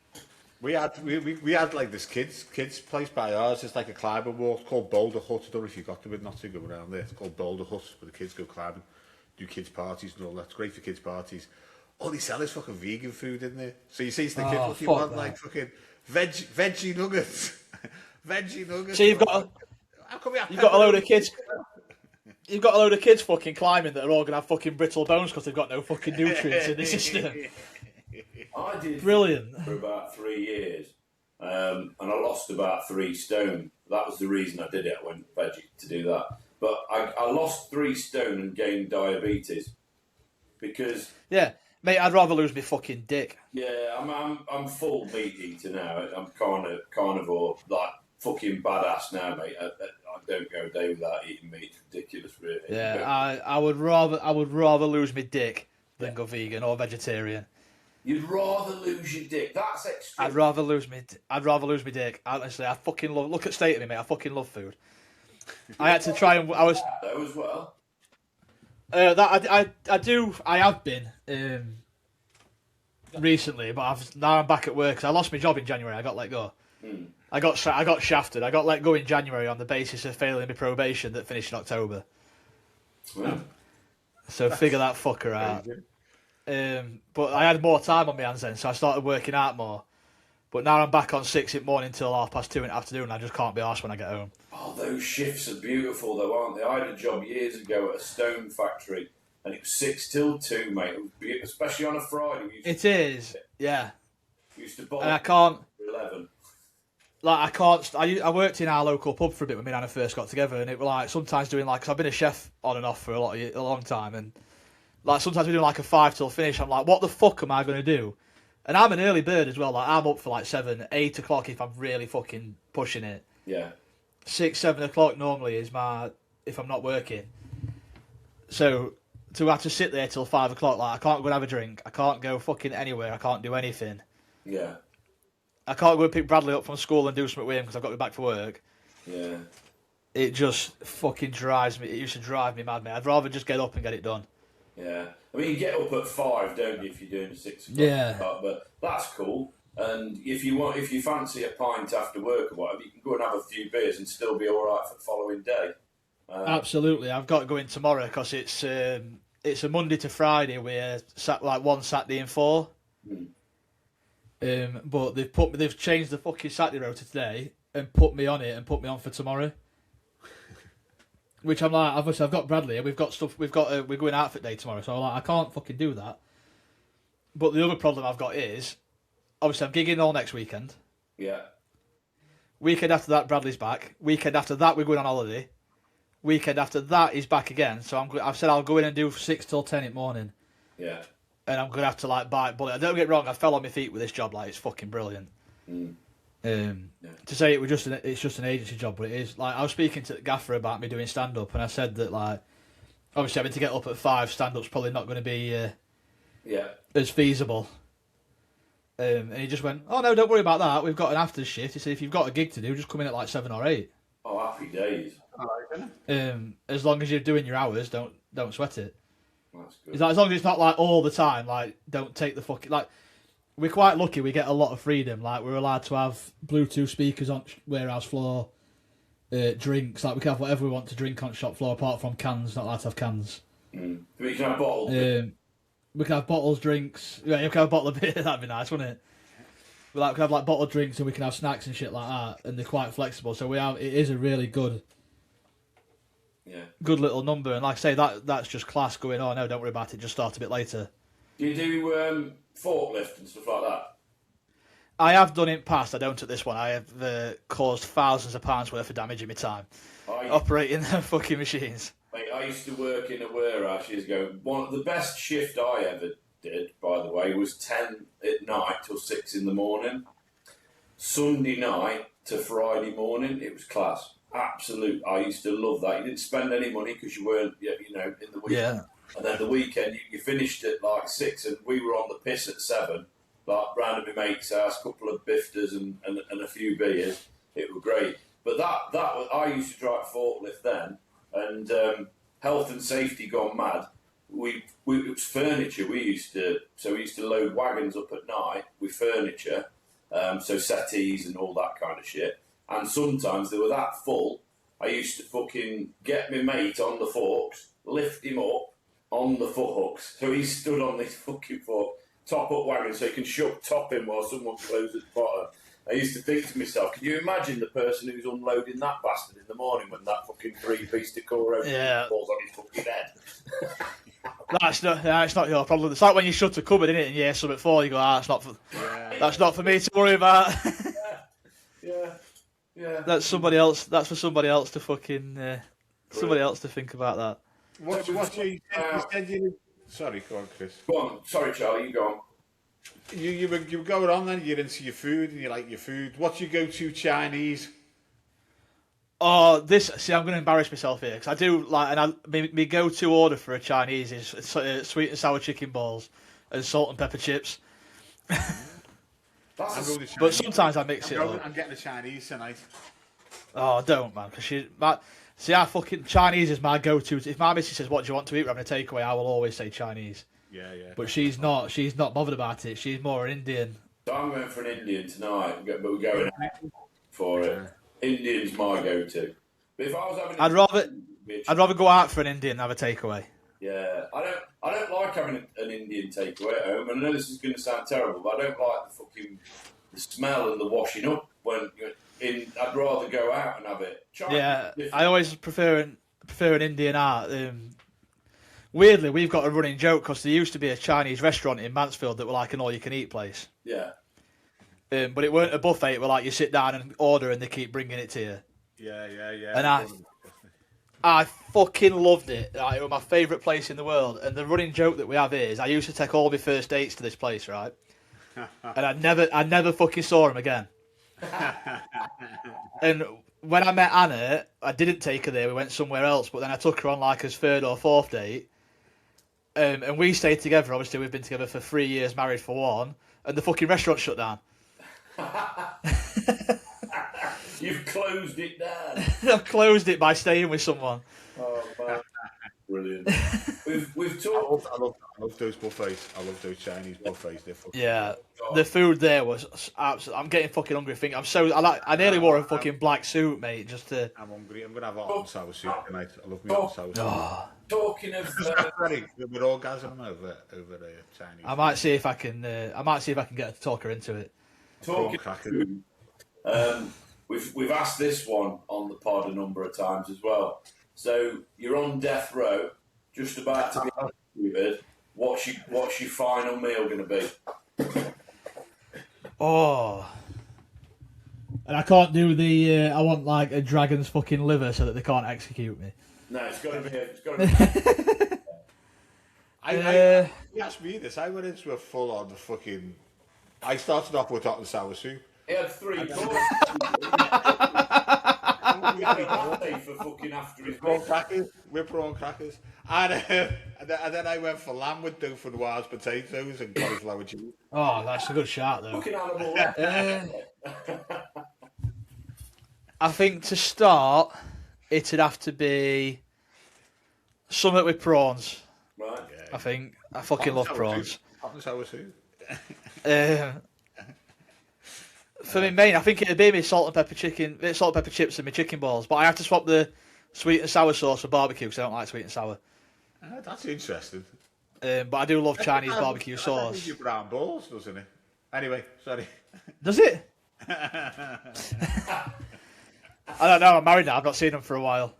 We had like this kids place by ours. It's like a climbing wall. It's called Boulder Hut. I don't know if you got to it, not to go around there. It's called Boulder Hut, where the kids go climbing, do kids parties and all that. It's great for kids parties. All they sell is fucking vegan food in there. So you say to the kids, what do you want? Like fucking veggie nuggets. Veggie nuggets. So you've got a load of kids. You've got a load of kids fucking climbing that are all gonna have fucking brittle bones because they've got no fucking nutrients in the system. I did brilliant for about 3 years, and I lost about 3 stone. That was the reason I did it. I went veggie to do that, but I lost 3 stone and gained diabetes because mate, I'd rather lose my fucking dick. Yeah, I'm full meat eater now. I'm carnivore, like fucking badass now, mate. I don't go a day without eating meat. It's ridiculous, really. Yeah, I would rather lose my dick than go vegan or vegetarian. You'd rather lose your dick? That's extreme. I'd rather lose my dick. Honestly, I fucking love. Look at state of me, mate. I fucking love food. I had to try and I was. Though as well. That I do. I have been. recently, but now I'm back at work. 'Cause I lost my job in January. I got let go. I got shafted. I got let go in January on the basis of failing my probation that finished in October. Well, So figure that fucker out. But I had more time on my hands then, so I started working out more. But now I'm back on 6 in the morning till 2:30 in the afternoon, and I just can't be arsed when I get home. oh, those shifts are beautiful though, aren't they? I had a job years ago at a stone factory, and it was 6 till 2, mate. It was beautiful, especially on a Friday. It is, yeah. We used to buy And I can't. 11. Like I can't. I worked in our local pub for a bit when me and Anna first got together, and it was like sometimes doing like. Cause I've been a chef on and off for a long time, and like sometimes we're doing like a 5 till finish. I'm like, what the fuck am I gonna do? And I'm an early bird as well. Like I'm up for like 7, 8 o'clock if I'm really fucking pushing it. Yeah. 6, 7 o'clock normally is my if I'm not working. So to have to sit there till 5 o'clock, like I can't go and have a drink. I can't go fucking anywhere. I can't do anything. Yeah. I can't go and pick Bradley up from school and do something with him because I've got to be back for work. Yeah. It just fucking drives me. It used to drive me mad, mate. I'd rather just get up and get it done. Yeah. I mean, you get up at 5, don't you, if you're doing a 6 o'clock Yeah. start, but that's cool. And if you fancy a pint after work or whatever, you can go and have a few beers and still be all right for the following day. Absolutely, I've got to go in tomorrow because it's a Monday to Friday. We're like one Saturday and 4. But they've changed the fucking Saturday rota today and put me on it and put me on for tomorrow. Which I'm like, obviously I've got Bradley, we're going outfit day tomorrow, so I'm like, I can't fucking do that. But the other problem I've got is, obviously I'm gigging all next weekend. Yeah. Weekend after that, Bradley's back. Weekend after that, we're going on holiday. Weekend after that, he's back again. So I've said I'll go in and do 6 till 10 in the morning. Yeah. And I'm going to have to like bite bullet. Don't get wrong, I fell on my feet with this job. Like it's fucking brilliant. To say it's just an agency job, but it is. Like I was speaking to the gaffer about me doing stand up, and I said that like obviously having to get up at 5, stand up's probably not going to be as feasible. And he just went, "Oh no, don't worry about that. We've got an after shift." He said, "If you've got a gig to do, just come in at like 7 or 8." Oh, happy days. As long as you're doing your hours, don't sweat it. That's good. It's like, as long as it's not like all the time, like don't take the fucking like. We're quite lucky. We get a lot of freedom. Like we're allowed to have Bluetooth speakers on warehouse floor, drinks. Like we can have whatever we want to drink on shop floor, apart from cans. Not allowed to have cans. But you can have bottles. We can have bottles, drinks. Yeah, you can have a bottle of beer. That'd be nice, wouldn't it? We can have like bottled drinks, and we can have snacks and shit like that. And they're quite flexible. So it is a really good little number. And like I say, that's just class going. Oh no, don't worry about it. Just start a bit later. Do you do forklift and stuff like that? I have done it in past. I don't at this one. I have caused thousands of pounds worth of damage in my time operating the fucking machines. Mate, I used to work in a warehouse years ago. One of the best shift I ever did, by the way, was 10 at night till 6 in the morning. Sunday night to Friday morning, it was class. Absolute. I used to love that. You didn't spend any money because you weren't, in the week. Yeah. And then the weekend, you finished at like 6, and we were on the piss at 7, like round at my mate's house, a couple of bifters and a few beers. It was great. But that was, I used to drive forklift then, and health and safety gone mad. It was furniture. We used to load wagons up at night with furniture, so settees and all that kind of shit. And sometimes they were that full, I used to fucking get my mate on the forks, lift him up on the foot hooks, so he stood on this fucking fork, top up wagon, so he can top him while someone closes the bottom. I used to think to myself, can you imagine the person who's unloading that bastard in the morning when that fucking 3-piece decor falls on his fucking head? It's not your problem. It's like when you shut a cupboard, innit, and you hear something fall, you go, that's not for me to worry about. Yeah. That's somebody else. That's for somebody else to fucking somebody else to think about that. You said sorry, go on, Chris. Go on. Sorry, Charlie, you go on. You were going on then, you're into your food and you like your food. What's your go-to Chinese? Oh, I'm going to embarrass myself here because I do like, and my go-to order for a Chinese is sweet and sour chicken balls and salt and pepper chips. But sometimes I mix it up. I'm getting the Chinese tonight. Oh, don't, man. Cause fucking Chinese is my go-to. If my missus says, "What do you want to eat?" We're having a takeaway, I will always say Chinese. Yeah, yeah. But she's not bothered about it. She's more an Indian. So I'm going for an Indian tonight, but we're going out for it. Indian's my go-to. But if I was having, I'd rather go out for an Indian and have a takeaway. Yeah, I don't like having an Indian takeaway at home. And I know this is going to sound terrible, but I don't like the smell and the washing up when you're in. I'd rather go out and have it. I always prefer an Indian out. Weirdly, we've got a running joke because there used to be a Chinese restaurant in Mansfield that were like an all-you-can-eat place. Yeah. But it weren't a buffet. It were like you sit down and order and they keep bringing it to you. Yeah. And I fucking loved it. Like, it was my favourite place in the world. And the running joke that we have is I used to take all my first dates to this place, right? And I never fucking saw him again. And when I met Anna, I didn't take her there. We went somewhere else. But then I took her on like his third or fourth date. And we stayed together. Obviously, we've been together for 3 years, married for one. And the fucking restaurant shut down. You've closed it down. I've closed it by staying with someone. Oh, man. Brilliant. We've talked. I love those buffets. I love those Chinese buffets. They're fucking the food there was absolutely. I'm getting fucking hungry. I nearly wore a fucking black suit, mate, just to. I'm hungry. I'm gonna have hot and sour soup tonight. I love me hot and sour soup. Talking of with orgasm over Chinese. I might see if I can. get her to talk her into it. Talking of food, we've asked this one on the pod a number of times as well. So you're on death row, just about to be executed. What's your final meal going to be? Oh, and I can't do the. I want like a dragon's fucking liver so that they can't execute me. No, it's got to be. You asked me this. I went into a full-on fucking. I started off with hot and sour soup. He had 3 courses. We had a latte for fucking after his with prawn crackers. And then I went for lamb with dauphinoise potatoes and cauliflower cheese. Oh, that's a good shot, though. Fucking animal. I think to start, it'd have to be something with prawns. Right. Yeah. I think. I fucking love prawns. Hot and sour soup. For me, main, I think it'd be me salt and pepper chips and my chicken balls. But I have to swap the sweet and sour sauce for barbecue because I don't like sweet and sour. That's interesting. But I do love Chinese barbecue sauce. Your brown balls, doesn't it? Anyway, sorry. Does it? I don't know. I'm married now. I've not seen them for a while.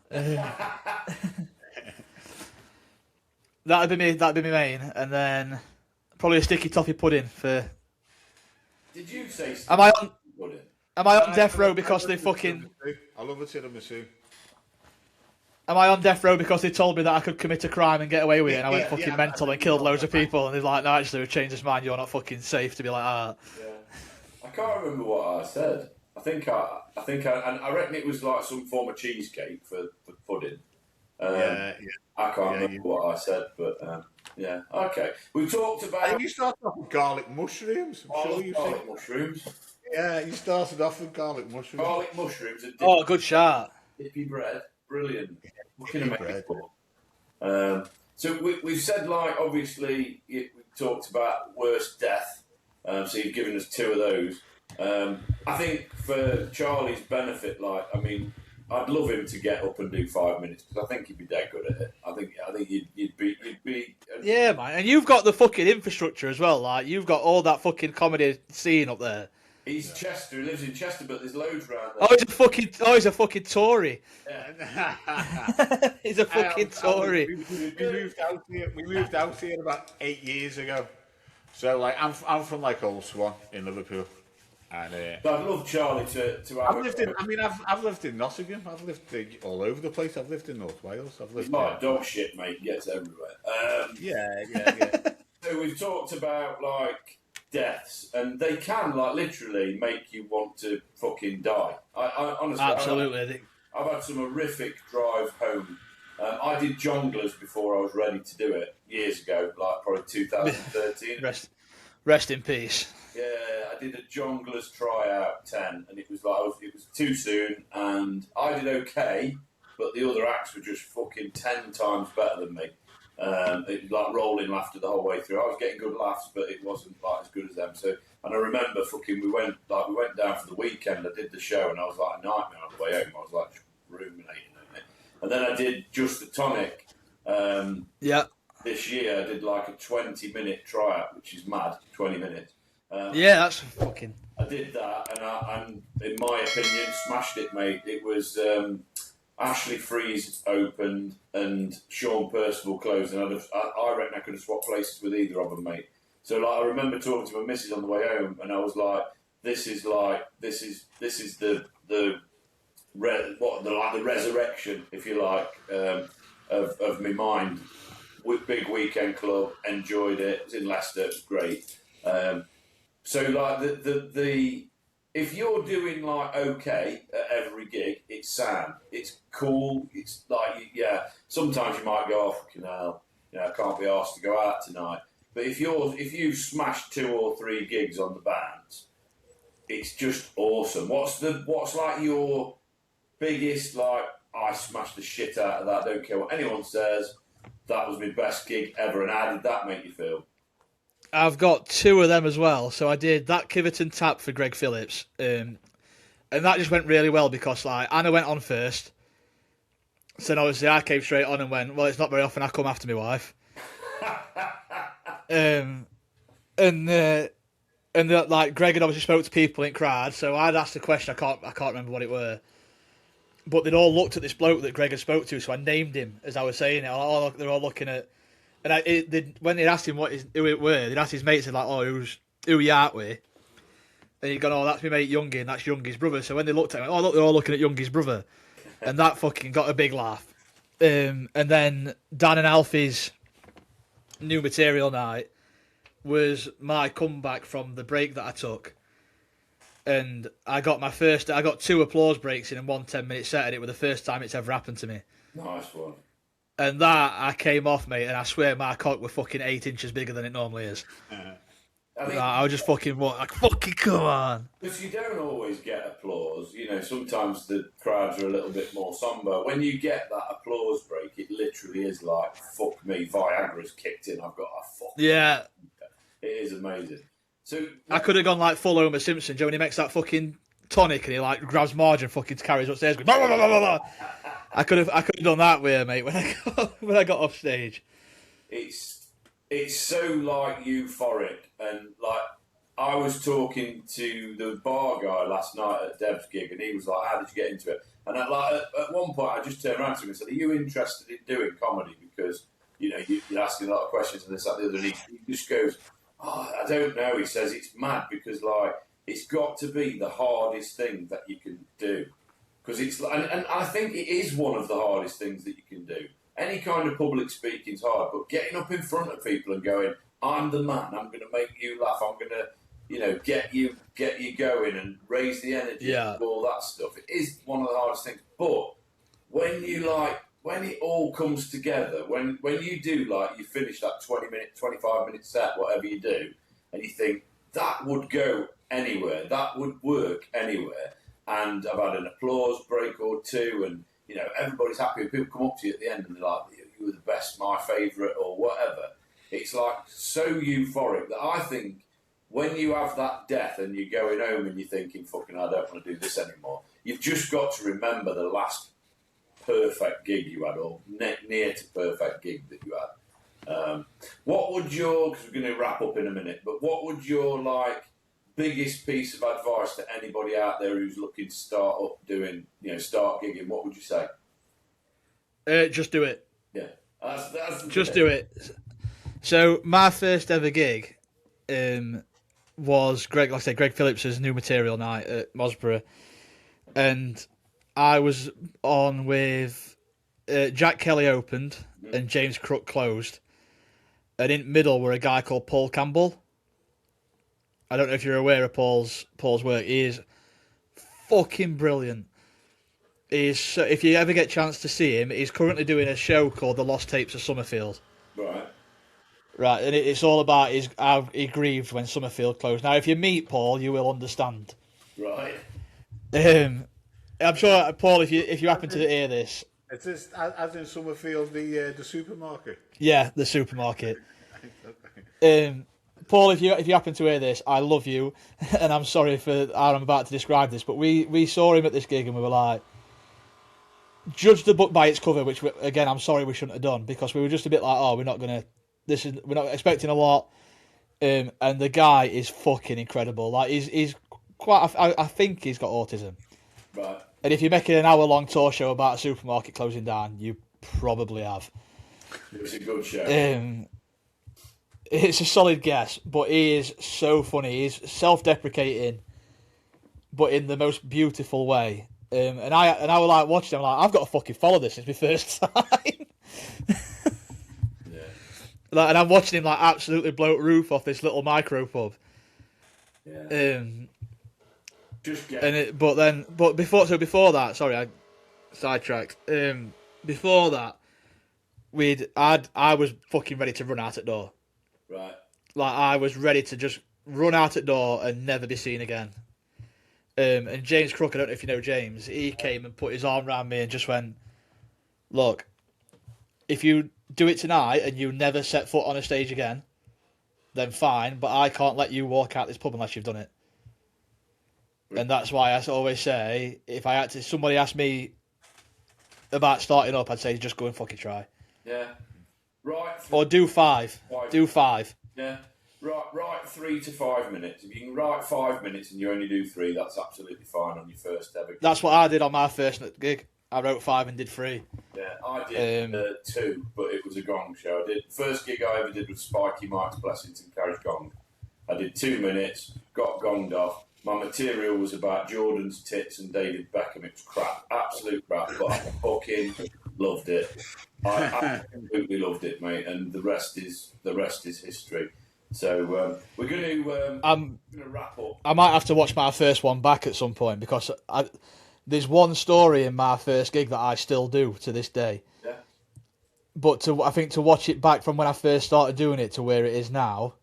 That'd be me main, and then probably a sticky toffee pudding for. Did you say? Am I on death row because they fucking? I love a tiramisu. Am I on death row because they told me that I could commit a crime and get away with it, and I went fucking mental and killed loads of people, and they're like, no, actually, we've changed his mind. You're not fucking safe to be like that. Yeah. I can't remember what I said. I think I reckon it was like some form of cheesecake for pudding. I can't remember what I said, but yeah. Okay, we talked about. I think you started off with garlic mushrooms. I'm sure you garlic mushrooms. Yeah, you started off with garlic mushrooms. Garlic mushrooms. Good shot. Dippy bread, brilliant. Fucking amazing. So we've said, like, obviously we talked about worst death. So you've given us 2 of those. I think for Charlie's benefit, like, I mean, I'd love him to get up and do 5 minutes because I think he'd be dead good at it. I think you'd be. Yeah, man, and you've got the fucking infrastructure as well. Like, you've got all that fucking comedy scene up there. He's Chester. He lives in Chester, but there's loads around there. He's a fucking Tory. Yeah. He's a fucking Tory. We moved out here about 8 years ago. So like, I'm from like Old Swan in Liverpool. And, I'd love Charlie to have. I've lived in Nottingham. I've lived all over the place. I've lived in North Wales. I've lived. Like dog shit, mate. Gets everywhere. Yeah. So we've talked about like deaths, and they can like literally make you want to fucking die. I honestly, absolutely. I've had some horrific drive home. I did jonglers before I was ready to do it years ago, like probably 2013. Rest in peace. Yeah, I did a jonglers tryout 10, and it was too soon, and I did okay, but the other acts were just fucking 10 times better than me. It was like rolling laughter the whole way through. I was getting good laughs, but it wasn't like as good as them. So, and I remember we went down for the weekend. I did the show, and I was like a nightmare on the way home. I was like ruminating on it. And then I did Just the Tonic. This year, I did like a 20-minute tryout, which is mad. 20 minutes. That's fucking. I did that, and in my opinion, smashed it, mate. It was Ashley Freeze opened and Sean Percival closed, and I reckon I could have swapped places with either of them, mate. So like, I remember talking to my missus on the way home, and I was like, "This is the resurrection, if you like, of my mind." With big weekend club, enjoyed it. It was in Leicester, it was great. So like the if you're doing like okay at every gig, it's sound, it's cool, it's like sometimes you might go, oh fucking hell, I can't be asked to go out tonight. But if you've smashed 2 or 3 gigs on the bands, it's just awesome. What's like your biggest like I smashed the shit out of that, don't care what anyone says, that was my best gig ever, and how did that make you feel? I've got 2 of them as well. So I did that Kiverton tap for Greg Phillips, and that just went really well because like Anna went on first. So then obviously I came straight on and went, well, it's not very often I come after my wife. Like Greg had obviously spoke to people in crowd, so I'd asked a question. I can't remember what it were, but they'd all looked at this bloke that Greg had spoke to, so I named him as I was saying it. They're all looking at, and when they asked him who it were, they'd asked his mates, like, "Oh, who you out with?" And he'd gone, "Oh, that's my mate Youngie, and that's Youngie's brother." So when they looked at him, "Oh, look, they're all looking at Youngie's brother," and that fucking got a big laugh. And then Dan and Alfie's new material night was my comeback from the break that I took. And I got 2 applause breaks in 1 10-minute set, and it was the first time it's ever happened to me. Nice one. And that, I came off, mate, and I swear my cock was fucking 8 inches bigger than it normally is. I was just fucking, come on. Because you don't always get applause. Sometimes the crowds are a little bit more somber. When you get that applause break, it literally is like, fuck me, Viagra's kicked in, I've got a fuck. Yeah. It is amazing. So I could have gone like full Homer Simpson, Joe, when he makes that fucking tonic and he like grabs Marge and fucking carries upstairs. Going, blah, blah, blah, blah, blah. I could have done that with her, mate, when I got off stage. It's so like euphoric, and like I was talking to the bar guy last night at Dev's gig, and he was like, "How did you get into it?" And at one point, I just turned around to him and said, "Are you interested in doing comedy? Because you're asking a lot of questions and this, that, and the other." And he just goes, "Oh, I don't know." He says it's mad because like it's got to be the hardest thing that you can do. Because it's and I think it is one of the hardest things that you can do. Any kind of public speaking is hard, but getting up in front of people and going, "I'm the man. I'm going to make you laugh. I'm going to, get you going and raise the energy and all that stuff." It is one of the hardest things. But when it all comes together, when you do you finish that 20-minute, 25-minute set, whatever you do, and you think that would go anywhere, that would work anywhere. And I've had an applause break or 2, and everybody's happy. And people come up to you at the end and they're like, "You were the best, my favourite," or whatever. It's like so euphoric that I think when you have that death and you're going home and you're thinking, "Fucking, I don't want to do this anymore," you've just got to remember the last perfect gig you had, or near to perfect gig that you had. What would because we're going to wrap up in a minute, but what would your biggest piece of advice to anybody out there who's looking to start up doing, start gigging, what would you say? Just do it. Yeah. That's just do it. So my first ever gig was Greg Phillips' new material night at Mosborough. And I was on with Jack Kelly opened and James Crook closed. And in middle were a guy called Paul Campbell. I don't know if you're aware of Paul's work. He is fucking brilliant. If you ever get a chance to see him, he's currently doing a show called The Lost Tapes of Summerfield. Right, and it's all about how he grieved when Summerfield closed. Now, if you meet Paul, you will understand. Right. I'm sure, Paul, if you happen to hear this, It's just as in Summerfield, the supermarket. Yeah, the supermarket. Paul, if you happen to hear this, I love you, and I'm sorry for how I'm about to describe this, but we saw him at this gig and we were like, judge the book by its cover, which again I'm sorry we shouldn't have done, because we were just a bit like, oh, we're not expecting a lot, and the guy is fucking incredible. Like he's quite. I think he's got autism. Right. And if you're making an hour-long tour show about a supermarket closing down, you probably have. It was a good show. It's a solid guess, but he is so funny. He's self-deprecating, but in the most beautiful way. And I was like watching him, like, I've got to fucking follow this. It's my first time. Yeah. Like, and I'm watching him like absolutely blow roof off this little micro pub. Yeah. Just get. But before that, sorry, I sidetracked. Before that, I was fucking ready to run out at door. Right. Like I was ready to just run out at door and never be seen again. And James Crook, I don't know if you know James, he came and put his arm around me and just went, look, if you do it tonight and you never set foot on a stage again, then fine, but I can't let you walk out this pub unless you've done it. And that's why I always say, if somebody asked me about starting up, I'd say just go and fucking try. Yeah. Right. Or do 5. Do 5. Yeah. Write 3 to 5 minutes. If you can write 5 minutes and you only do 3, that's absolutely fine on your first ever. That's what I did on my first gig. I wrote 5 and did 3. Yeah, I did 2, but it was a gong show. First gig I ever did was Spiky Mike's Blessington Carriage Gong. I did 2 minutes, got gonged off. My material was about Jordan's tits and David Beckham. It was crap, absolute crap, but I fucking loved it. I absolutely loved it, mate, and the rest is history. So we're going to wrap up. I might have to watch my first one back at some point, because there's one story in my first gig that I still do to this day. Yeah. But I think to watch it back from when I first started doing it to where it is now,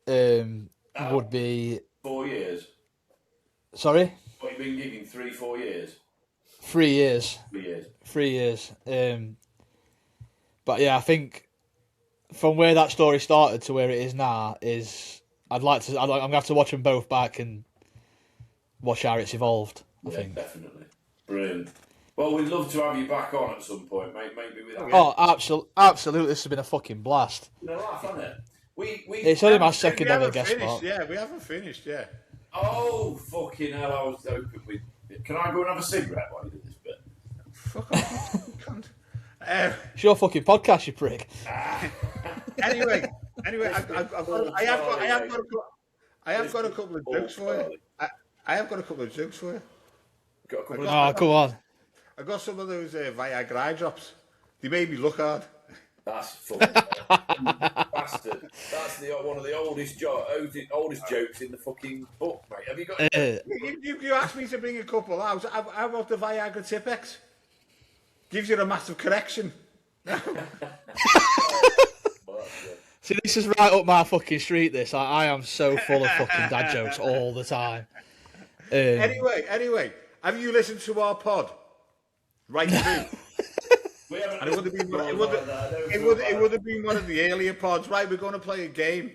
would be 4 years. Sorry? What, you've been gigging 3-4 years? 3 years. 3 years. 3 years. But yeah, I think from where that story started to where it is now I'm gonna have to watch them both back and watch how it's evolved. I think definitely. Brilliant. Well, we'd love to have you back on at some point, mate. Maybe with that. Oh, absolutely! This has been a fucking blast. No laugh, hasn't it? It's only my second ever guest spot. Yeah, we haven't finished yet. Oh, fucking hell! I was hoping we. Can I go and have a cigarette while you do this bit? Fuck off, cunt. It's your fucking podcast, you prick. Anyway, I have got a couple of jokes for you. I have got a couple of jokes for you. Come on. I got some of those Viagra eye drops. They made me look hard. That's fucking bastard. That's one of the oldest jokes in the fucking book, mate. Have you got? You asked me to bring a couple. How about the Viagra Tipex? Gives you a massive correction. See, this is right up my fucking street. This I am so full of fucking dad jokes all the time. Anyway, have you listened to our pod? Right through. And it would have been one of the earlier pods. Right, we're going to play a game.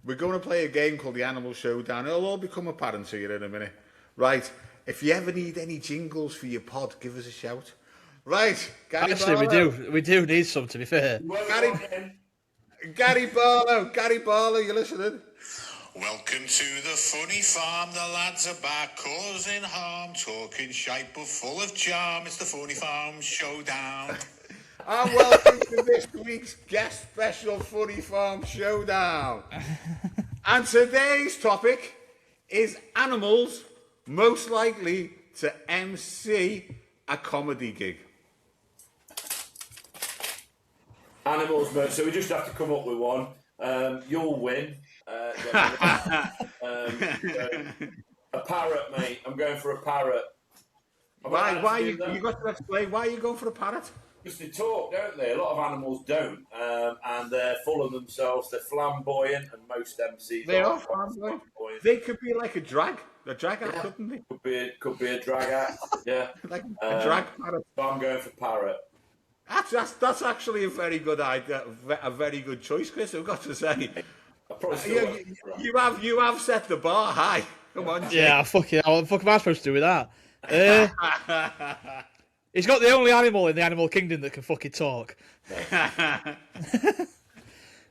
We're going to play a game called the Animal Showdown. It'll all become apparent to you in a minute. Right, if you ever need any jingles for your pod, give us a shout. Right, Gary Actually, Barlow. we do need some, to be fair. Gary Barlow, you listening? Welcome to the Funny Farm. The lads are back, causing harm, talking shite but full of charm. It's the Funny Farm Showdown. And welcome to this week's guest special Funny Farm Showdown. And today's topic is animals most likely to MC a comedy gig. Animals, so we just have to come up with one. You'll win. A parrot, mate. I'm going for a parrot. Why you got to explain why are you going for a parrot? Because they talk, don't they? A lot of animals don't, and they're full of themselves. They're flamboyant, and most MCs are flamboyant. They could be like a drag act, Yeah. couldn't they? Could be a drag act. Yeah. Like a drag parrot. So I'm going for parrot. That's actually a very good idea, a very good choice, Chris. I've got to say, I probably still you have set the bar high. Come on, Jake. Yeah, fucking. What the fuck am I supposed to do with that? He's got the only animal in the animal kingdom that can fucking talk.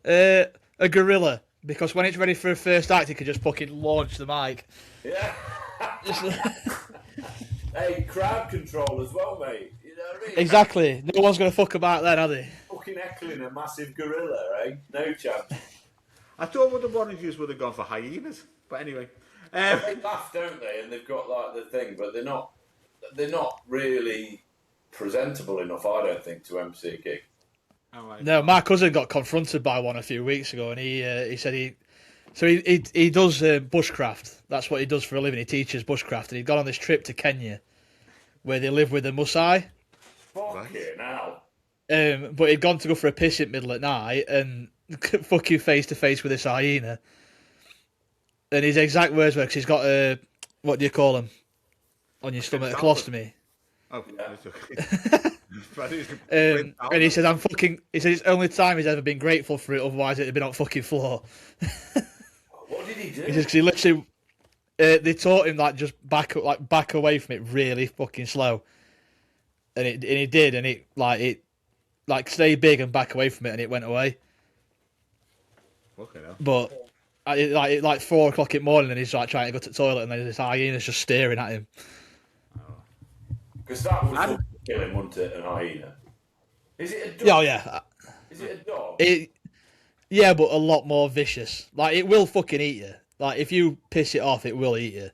A gorilla, because when it's ready for a first act, it can just fucking launch the mic. Yeah. Hey, crowd control as well, mate. You know what I mean? Exactly. No one's gonna fuck about then, are they? Fucking heckling a massive gorilla, eh? No chance. I thought one of the oranges would have gone for hyenas, but anyway. They laugh, don't they? And they've got like the thing, but they're not really presentable enough, I don't think, to MC a gig. No, my cousin got confronted by one a few weeks ago, and he said he does bushcraft. That's what he does for a living. He teaches bushcraft, and he'd gone on this trip to Kenya, where they live with the Maasai. Fucking hell. But he'd gone to go for a piss in middle at night, and fucking face to face with this hyena. And his exact words were, because he's got a, what do you call them, on your stomach, a colostomy. Oh, that's okay. And he said, he said it's the only time he's ever been grateful for it, otherwise it'd have been on fucking floor. What did he do? He says, because he literally, they taught him like just back away from it really fucking slow. And he did, and it stay big and back away from it, and it went away. Okay, no. But like 4 o'clock in the morning, and he's like trying to go to the toilet, and then this hyena's just staring at him. Because that would kill him, wouldn't it? An hyena. Is it a dog? Oh yeah. Is it a dog? Yeah, but a lot more vicious. Like it will fucking eat you. Like if you piss it off, it will eat you.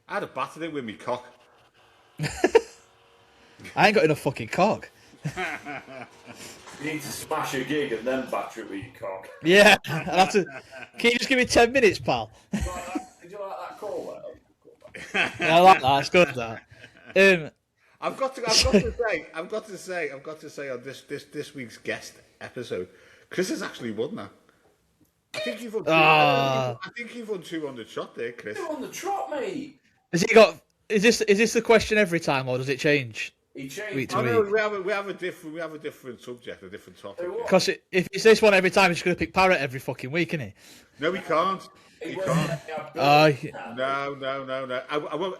I'd have battered it with me cock. I ain't got enough fucking cock. You need to smash a gig and then batter it with your cock. Yeah, I'll have to. Can you just give me 10 minutes, pal? Did you like that call? Yeah, I like that. It's good that. I've got to say on this week's guest episode, Chris has actually won that. I think you've won. I think you've won 200 shot there, Chris. You're on the trot, mate. Has he got? Is this the question every time, or does it change? He changed. Week to No, week? we have a different subject, a different topic. Because if it's this one every time, he's going to pick parrot every fucking week, isn't he? No, we can't. We can't. No.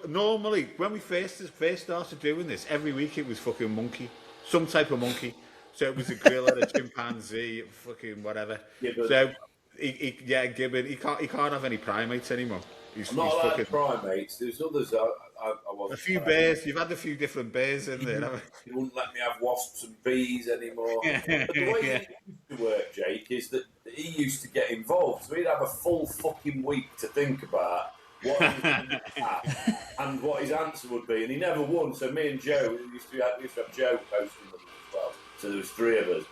Normally, when we first started doing this, every week it was fucking monkey, some type of monkey. So it was a gorilla, a chimpanzee, fucking whatever. So Gibbon. He can't have any primates anymore. He's not allowed fucking primates. There's others. I wasn't. A few bears. You've had a few different bears in there, haven't He wouldn't let me have wasps and bees anymore. But the way it used to work, Jake, is that he used to get involved. So he'd have a full fucking week to think about what he was going to ask and what his answer would be. And he never won. So me and Joe, we used to have Joe posting them as well. So there was 3 of us.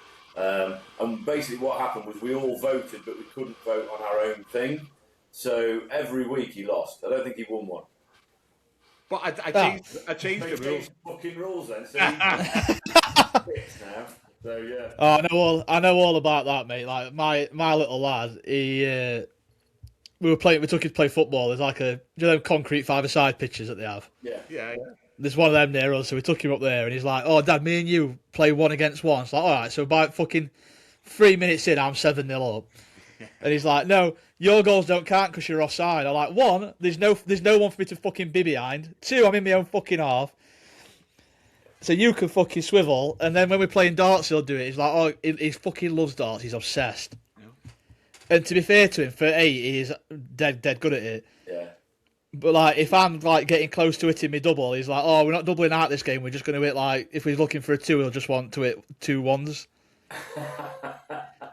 And basically what happened was we all voted, but we couldn't vote on our own thing. So every week he lost. I don't think he won one. But I changed the rules. Fucking rules then. So now. So yeah. Oh, I know all about that, mate. Like my little lad, we took him to play football. There's like them concrete 5-a-side pitches that they have. Yeah. There's one of them near us, so we took him up there, and he's like, "Oh, Dad, me and you play 1 against 1." It's like, all right. So about fucking 3 minutes in, I'm 7-0 up, and he's like, "No, your goals don't count because you're offside." I'm like, 1, there's no one for me to fucking be behind. 2, I'm in my own fucking half. So you can fucking swivel, and then when we're playing darts, he'll do it. He's like, oh, he fucking loves darts. He's obsessed. Yeah. And to be fair to him, for 8, he's dead good at it. Yeah. But like, if I'm like getting close to hitting me double, he's like, oh, we're not doubling out this game. We're just going to hit like, if we're looking for a 2, he'll just want to hit 2 1s.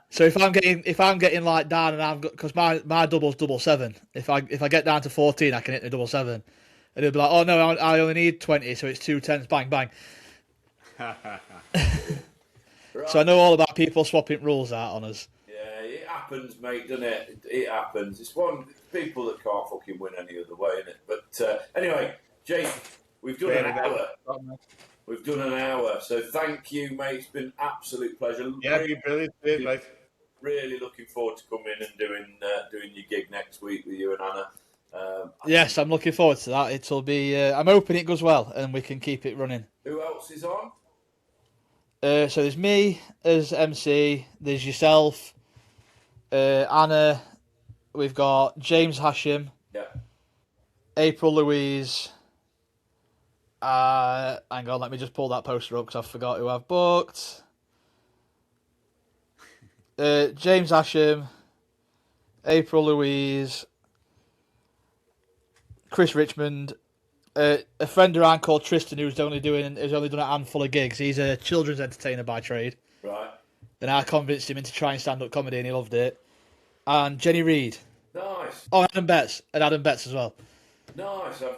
So if I'm getting like down, and because my double's 7. If I get down to 14, I can hit the 7. And he'll be like, oh no, I only need 20, so it's 2 10s, bang bang. Right. So I know all about people swapping rules out on us. Yeah, it happens, mate, doesn't it? It happens. It's people that can't fucking win any other way, isn't it? But anyway, Jake, we've done an hour. We've done an hour, so thank you, mate. It's been an absolute pleasure. Yeah, really, brilliant, mate. Really looking forward to coming and doing your gig next week with you and Anna. Yes, I'm looking forward to that. It'll be. I'm hoping it goes well and we can keep it running. Who else is on? So there's me as MC. There's yourself, Anna. We've got James Hashim, Yeah. April Louise. Hang on, let me just pull that poster up because I forgot who I've booked. James Hashim, April Louise, Chris Richmond, a friend of mine called Tristan who's only done a handful of gigs. He's a children's entertainer by trade. Right. Then I convinced him into trying stand-up comedy and he loved it. And Jenny Reid. Nice. Oh, Adam Betts as well. Nice. I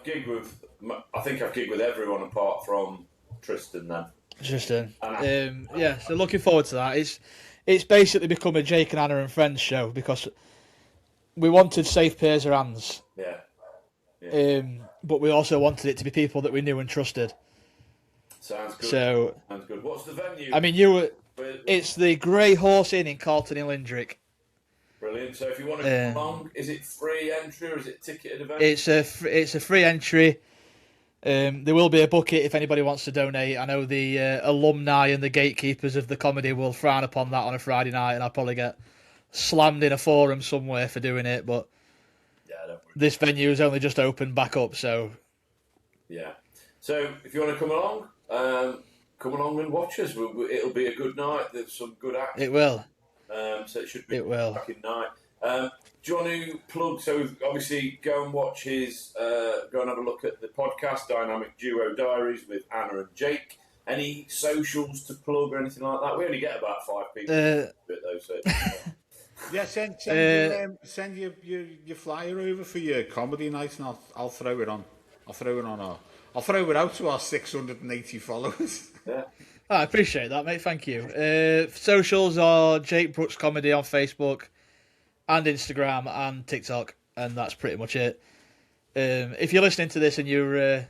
think I've gigged with everyone apart from Tristan then. Tristan. Yeah, so looking forward to that. It's basically become a Jake and Anna and Friends show because we wanted safe pairs of hands. Yeah. But we also wanted it to be people that we knew and trusted. Sounds good. Sounds good. What's the venue? I mean, it's the Grey Horse Inn in Carlton in Lindrick. Brilliant. So if you want to come along, is it free entry or is it ticketed event? It's a free entry. There will be a bucket if anybody wants to donate. I know the alumni and the gatekeepers of the comedy will frown upon that on a Friday night, and I'll probably get slammed in a forum somewhere for doing it. But this venue is only just opened back up, so yeah. So if you want to come along and watch us. It'll be a good night. There's some good acts. It will. So it should be a cracking night. Do you want to plug? So we've obviously go and watch go and have a look at the podcast Dynamic Duo Diaries with Anna and Jake. Any socials to plug or anything like that? We only get about 5 people. Yeah, send your flyer over for your comedy night, and I'll throw it on. I'll throw it out to our 680 followers. Yeah. I appreciate that, mate. Thank you. Socials are Jake Brooks Comedy on Facebook and Instagram and TikTok, and that's pretty much it. If you're listening to this and you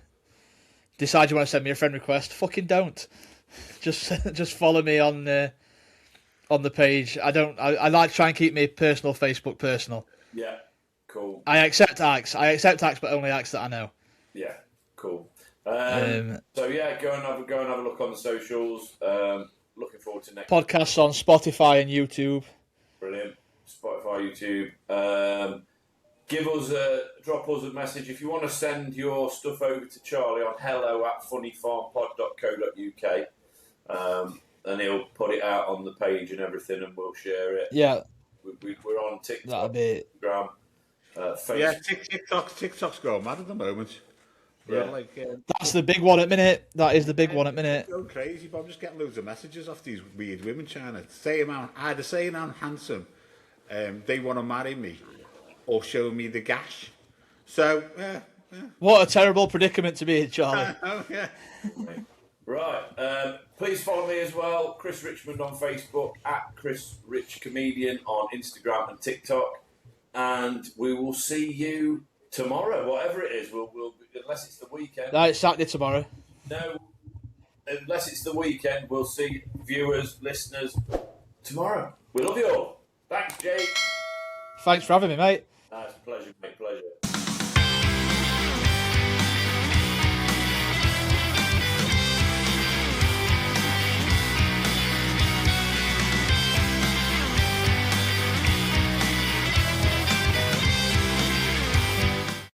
decide you want to send me a friend request, fucking don't. Just follow me on the page. I like to try and keep my personal Facebook personal. Yeah, cool. I accept acts, but only acts that I know. Yeah, cool. So yeah, go and have a look on the socials. Looking forward to next podcasts on Spotify and YouTube. Brilliant. Spotify, YouTube. Drop us a message if you want to send your stuff over to Charlie on hello@funnyfarmpod.co.uk, and he'll put it out on the page and everything, and we'll share it. Yeah, we're on TikTok, that'll be Instagram, Facebook. Yeah, TikTok's going mad at the moment. Yeah, that's the big one at minute. That is the big one at minute. Going crazy, but I'm just getting loads of messages off these weird women trying to say either saying I'm handsome, they want to marry me, or show me the gash. So, what a terrible predicament to be in, Charlie. Oh, yeah. Right. Please follow me as well, Chris Richmond on Facebook, @ChrisRichComedian on Instagram and TikTok, and we will see you tomorrow, whatever it is. We'll unless it's the weekend. No, it's Saturday tomorrow. No, unless it's the weekend, we'll see viewers, listeners tomorrow. We love you all. Thanks, Jake. Thanks for having me, mate.